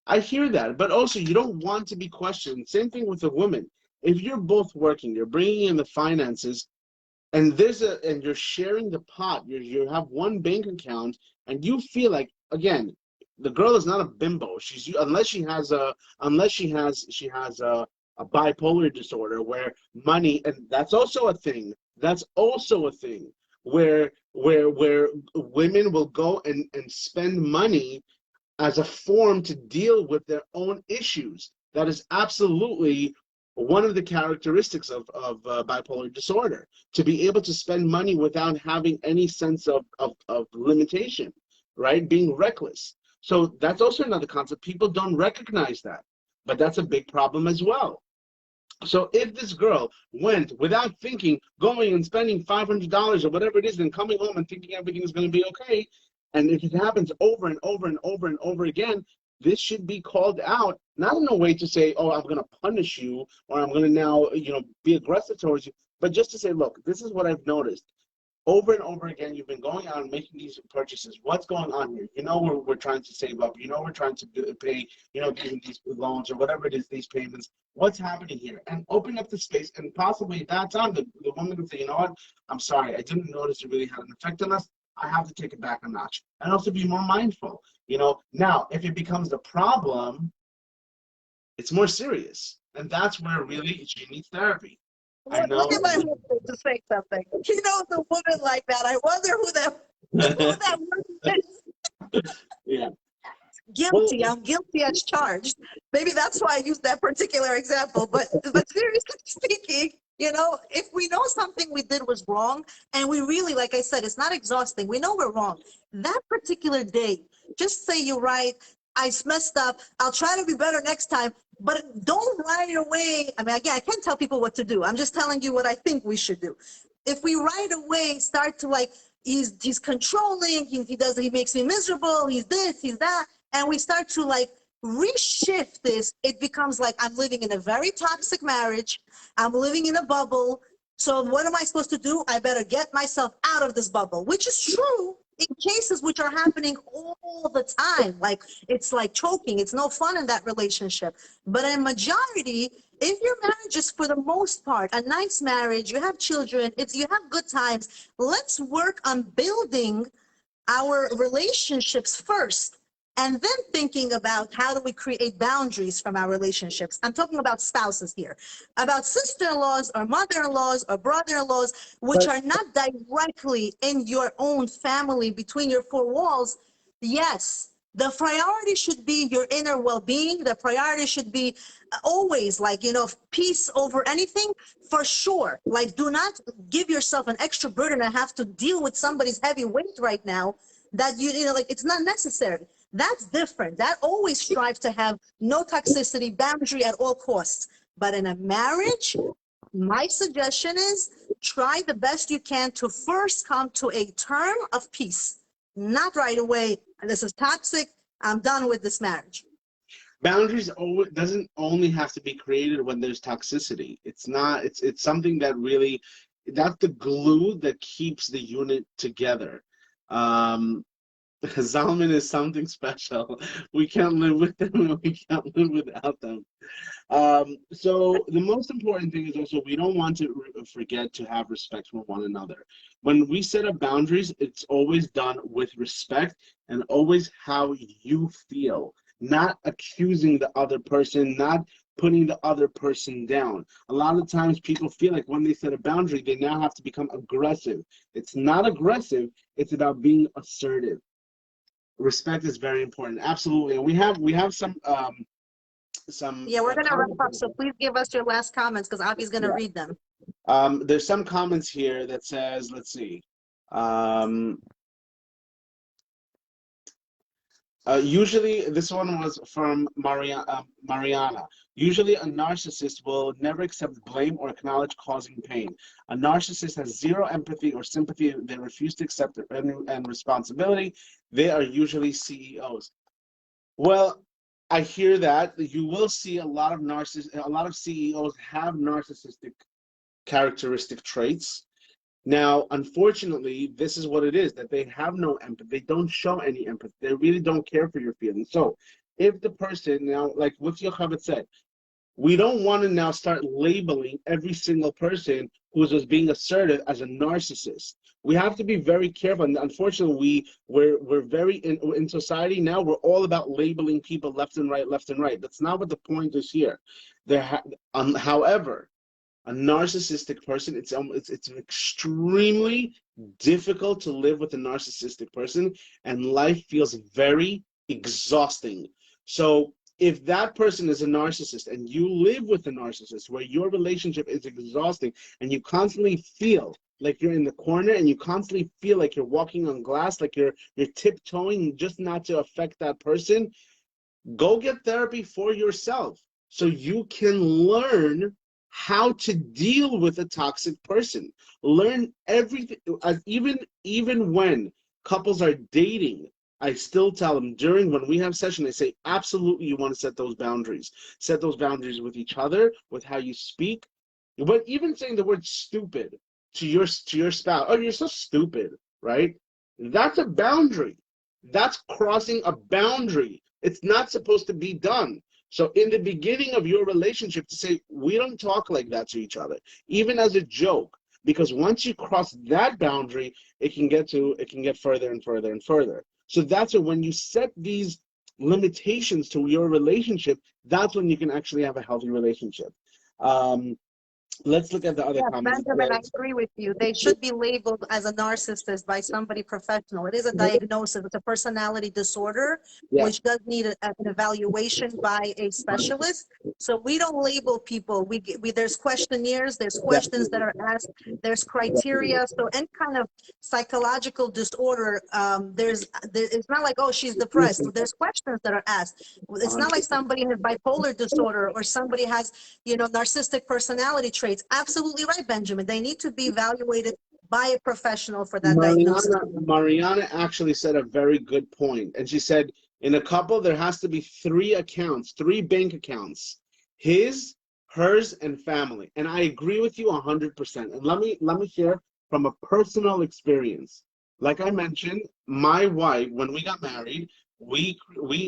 I hear that, but also you don't want to be questioned. Same thing with a woman. If you're both working, you're bringing in the finances, and you're sharing the pot. You have one bank account, and you feel like, again, the girl is not a bimbo. Unless she has a bipolar disorder where money, and that's also a thing. That's also a thing where women will go and spend money as a form to deal with their own issues. That is absolutely one of the characteristics of bipolar disorder, to be able to spend money without having any sense of limitation, right? Being reckless. So that's also another concept. People don't recognize that, but that's a big problem as well. So if this girl went without thinking, going and spending $500 or whatever it is, then coming home and thinking everything is going to be okay, and if it happens over and over and over and over again, this should be called out, not in a way to say, oh, I'm going to punish you or I'm going to now, be aggressive towards you, but just to say, look, this is what I've noticed. Over and over again, you've been going out and making these purchases. What's going on here? We're trying to save up. We're trying to pay, these loans or whatever it is, these payments. What's happening here? And open up the space, and possibly at that time, the woman can say, you know what? I'm sorry. I didn't notice it really had an effect on us. I have to take it back a notch. And also be more mindful. Now, if it becomes a problem, it's more serious. And that's where really she needs therapy. I Look know. at my husband to say something. He knows a woman like that. I wonder who that woman is. Yeah. Well, Guilty. I'm guilty as charged. Maybe that's why I used that particular example. But seriously speaking, if we know something we did was wrong, and we really, like I said, it's not exhausting. We know we're wrong. That particular day, just say you're right. I messed up. I'll try to be better next time. But don't right away. I mean, again, I can't tell people what to do. I'm just telling you what I think we should do. If we right away start to like, he's controlling, he makes me miserable, he's this, he's that, and we start to like reshift this, it becomes like I'm living in a very toxic marriage. I'm living in a bubble. So what am I supposed to do? I better get myself out of this bubble, which is true in cases which are happening all the time. Like it's like choking. It's no fun in that relationship. But in majority, if your marriage is for the most part a nice marriage, you have children, you have good times, let's work on building our relationships first, and then thinking about how do we create boundaries from our relationships. I'm talking about spouses here, about sister-in-laws or mother-in-laws or brother-in-laws, which are not directly in your own family between your four walls. Yes, the priority should be your inner well-being. The priority should be always like, peace over anything, for sure. Like, do not give yourself an extra burden and have to deal with somebody's heavy weight right now that like it's not necessary. That's different. That always strives to have no toxicity, boundary at all costs. But in a marriage, my suggestion is try the best you can to first come to a term of peace. Not right away, this is toxic, I'm done with this marriage. Boundaries doesn't only have to be created when there's toxicity. It's not. It's something that really, that's the glue that keeps the unit together. Um, Zalman is something special. We can't live with them, and we can't live without them. So the most important thing is also we don't want to forget to have respect for one another. When we set up boundaries, it's always done with respect and always how you feel, not accusing the other person, not putting the other person down. A lot of times people feel like when they set a boundary, they now have to become aggressive. It's not aggressive, it's about being assertive. Respect is very important. Absolutely. And we have some Yeah, we're going to wrap comments. up. So please give us your last comments because Avi's going to read them. There's some comments here that says, let's see. Usually, this one was from Mariana. Usually, a narcissist will never accept blame or acknowledge causing pain. A narcissist has zero empathy or sympathy. They refuse to accept and responsibility. They are usually CEOs. Well, I hear that. You will see a lot of CEOs have narcissistic characteristic traits. Now, unfortunately, this is what it is, that they have no empathy. They don't show any empathy. They really don't care for your feelings. So if the person now, like what Yocheved said, we don't want to now start labeling every single person who's just being assertive as a narcissist. We have to be very careful. And unfortunately, we're very in society now. We're all about labeling people left and right, left and right. That's not what the point is here. However, a narcissistic person, it's extremely difficult to live with a narcissistic person, and life feels very exhausting. So if that person is a narcissist and you live with a narcissist where your relationship is exhausting and you constantly feel like you're in the corner and you constantly feel like you're walking on glass, like you're tiptoeing just not to affect that person, go get therapy for yourself so you can learn how to deal with a toxic person. Learn everything. Even when couples are dating, I still tell them when we have session, I say, absolutely, you want to set those boundaries. Set those boundaries with each other, with how you speak. But even saying the word stupid to your spouse, oh, you're so stupid, right? That's a boundary. That's crossing a boundary. It's not supposed to be done. So in the beginning of your relationship, to say, we don't talk like that to each other, even as a joke, because once you cross that boundary, it can get further and further and further. So that's when you set these limitations to your relationship, that's when you can actually have a healthy relationship. Let's look at the other Yes, comments. Benjamin, I agree with you. They should be labeled as a narcissist by somebody professional. It is a diagnosis. It's a personality disorder, Yeah. which does need an evaluation by a specialist. So we don't label people. There's questionnaires, there's questions that are asked, there's criteria. So any kind of psychological disorder, it's not like, oh, she's depressed. There's questions that are asked. It's not like somebody has bipolar disorder or somebody has, narcissistic personality traits. Absolutely right, Benjamin. They need to be evaluated by a professional for that diagnosis. Mariana actually said a very good point. And she said, in a couple, there has to be three bank accounts, his, hers, and family. And I agree with you 100%. And let me share from a personal experience. Like I mentioned, my wife, when we got married, we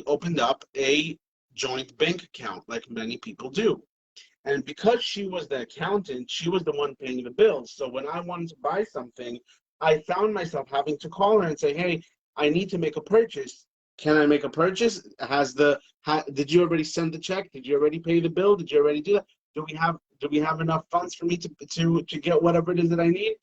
opened up a joint bank account, like many people do. And because she was the accountant, she was the one paying the bills. So when I wanted to buy something, I found myself having to call her and say, hey, I need to make a purchase. Can I make a purchase? Did you already send the check? Did you already pay the bill? Did you already do that? Do we have enough funds for me to get whatever it is that I need?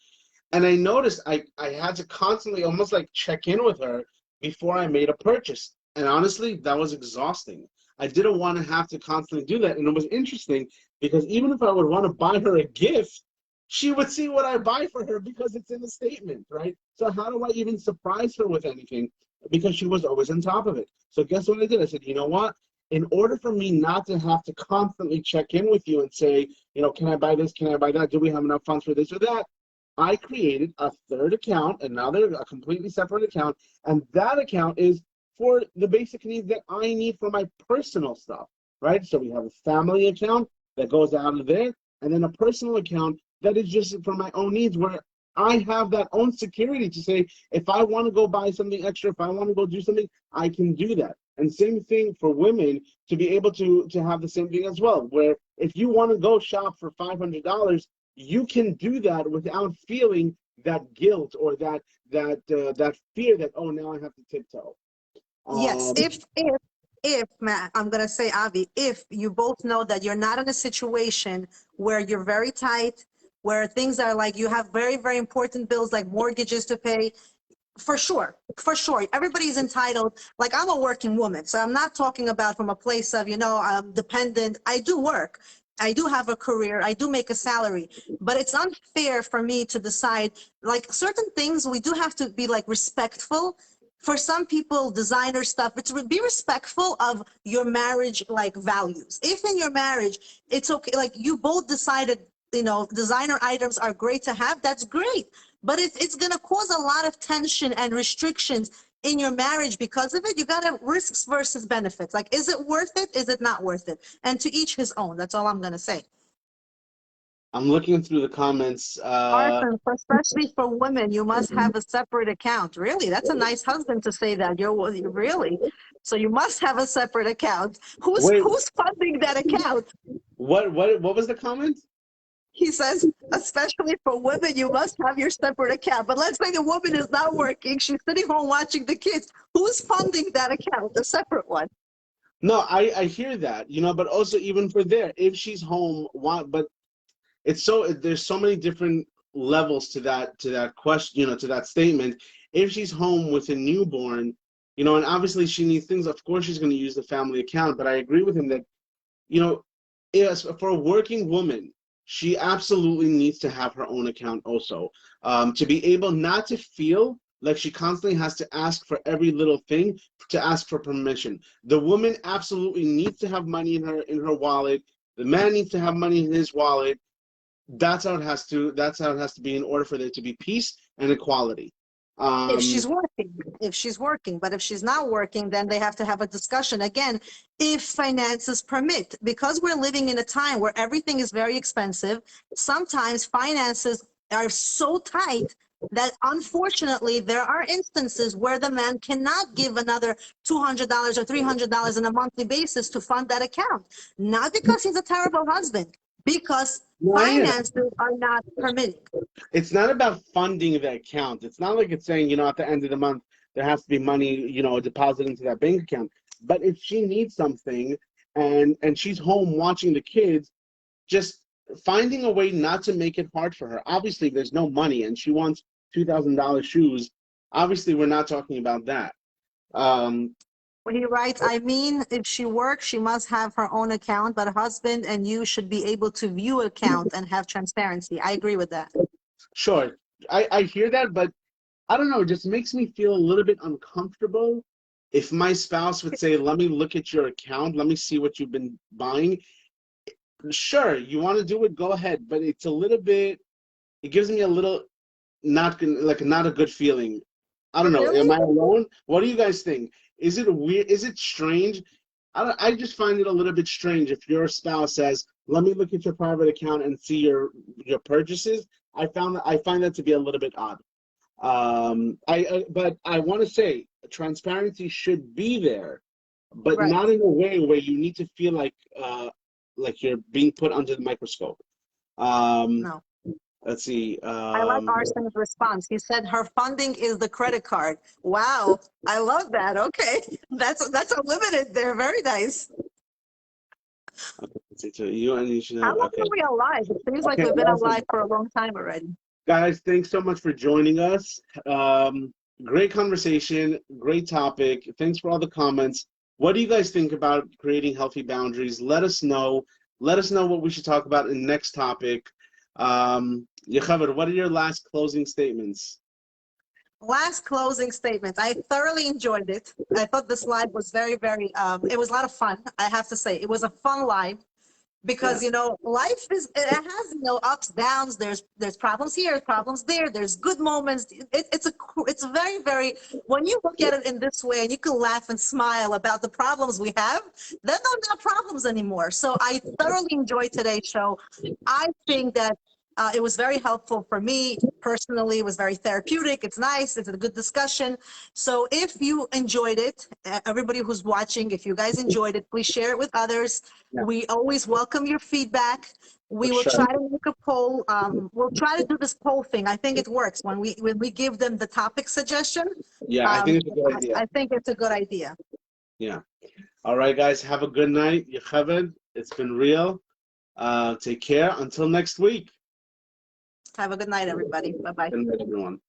And I noticed I had to constantly almost like check in with her before I made a purchase. And honestly, that was exhausting. I didn't want to have to constantly do that. And it was interesting because even if I would want to buy her a gift, she would see what I buy for her because it's in the statement, right? So how do I even surprise her with anything? Because she was always on top of it. So guess what I did? I said, you know what? In order for me not to have to constantly check in with you and say, can I buy this? Can I buy that? Do we have enough funds for this or that? I created a third account, a completely separate account, and that account is for the basic needs that I need for my personal stuff, right? So we have a family account that goes out of there, and then a personal account that is just for my own needs, where I have that own security to say, if I want to go buy something extra, if I want to go do something, I can do that. And same thing for women, to be able to have the same thing as well, where if you want to go shop for $500, you can do that without feeling that guilt or that fear that, oh, now I have to tiptoe. Yes, Um, if, Matt, I'm gonna say, Avi, if you both know that you're not in a situation where you're very tight, where things are like you have very, very important bills like mortgages to pay, for sure, for sure. Everybody's entitled. Like, I'm a working woman, so I'm not talking about from a place of, I'm dependent. I do work. I do have a career. I do make a salary, but it's unfair for me to decide, like, certain things we do have to be like respectful. For some people, designer stuff, it's be respectful of your marriage, like, values. If in your marriage, it's okay, like you both decided, designer items are great to have, that's great. But it's going to cause a lot of tension and restrictions in your marriage because of it. You got to risks versus benefits. Like, is it worth it? Is it not worth it? And to each his own. That's all I'm going to say. I'm looking through the comments. Arson, especially for women, you must have a separate account. Really? That's a nice husband to say that. You're really. So you must have a separate account. Who's Wait, funding that account? what was the comment? He says, especially for women, you must have your separate account. But let's say the woman is not working. She's sitting home watching the kids. Who's funding that account, the separate one? No, I hear that, but also even for there, if she's home, but there's so many different levels to that question, to that statement. If she's home with a newborn, and obviously she needs things, of course she's going to use the family account. But I agree with him that, yes, for a working woman, she absolutely needs to have her own account also, to be able not to feel like she constantly has to ask for every little thing, to ask for permission. The woman absolutely needs to have money in her wallet. The man needs to have money in his wallet. That's how it has to be in order for there to be peace and equality. If she's working, but if she's not working, then they have to have a discussion again, if finances permit. Because we're living in a time where everything is very expensive, sometimes finances are so tight that unfortunately there are instances where the man cannot give another $200 or $300 on a monthly basis to fund that account. Not because he's a terrible husband, because finances are not permitted. It's not about funding the account. It's not like it's saying, at the end of the month, there has to be money, deposited into that bank account. But if she needs something and she's home watching the kids, just finding a way not to make it hard for her. Obviously, there's no money and she wants $2,000 shoes. Obviously, we're not talking about that. He writes, if she works, she must have her own account, but husband and you should be able to view account and have transparency. I agree with that. Sure. I hear that, but I don't know, it just makes me feel a little bit uncomfortable if my spouse would say, let me look at your account, let me see what you've been buying. Sure, you want to do it, go ahead, but it's a little bit, it gives me a little, not a good feeling. I don't know, am I alone? What do you guys think? Is it weird? Is it strange? I just find it a little bit strange if your spouse says, let me look at your private account and see your purchases. I find that to be a little bit odd. But I want to say transparency should be there, but not in a way where you need to feel like you're being put under the microscope. No. Let's see. I like Arson's response. He said her funding is the credit card. Wow, I love that. Okay, that's unlimited there. Very nice. Okay, so you and you should know. How long are we alive? It seems like we've been alive for a long time already. Guys, thanks so much for joining us. Great conversation, great topic. Thanks for all the comments. What do you guys think about creating healthy boundaries? Let us know. Let us know what we should talk about in the next topic. Yocheved, what are your last closing statements? Last closing statements. I thoroughly enjoyed it. I thought this live was very, very, it was a lot of fun, I have to say. It was a fun live. because life it has ups, downs. There's problems here, problems there. There's good moments. It's very, very, when you look at it in this way and you can laugh and smile about the problems we have, then they're not problems anymore. So I thoroughly enjoyed today's show. I think that it was very helpful for me personally. It was very therapeutic. It's nice. It's a good discussion. So if you enjoyed it, everybody who's watching, if you guys enjoyed it, please share it with others. Yeah. We always welcome your feedback. We will try to make a poll. We'll try to do this poll thing. I think it works when we give them the topic suggestion. Yeah, I think it's a good idea. I think it's a good idea. Yeah. All right, guys. Have a good night. Yechaved. It's been real. Take care. Until next week. Have a good night, everybody. Bye-bye. Good night, everyone.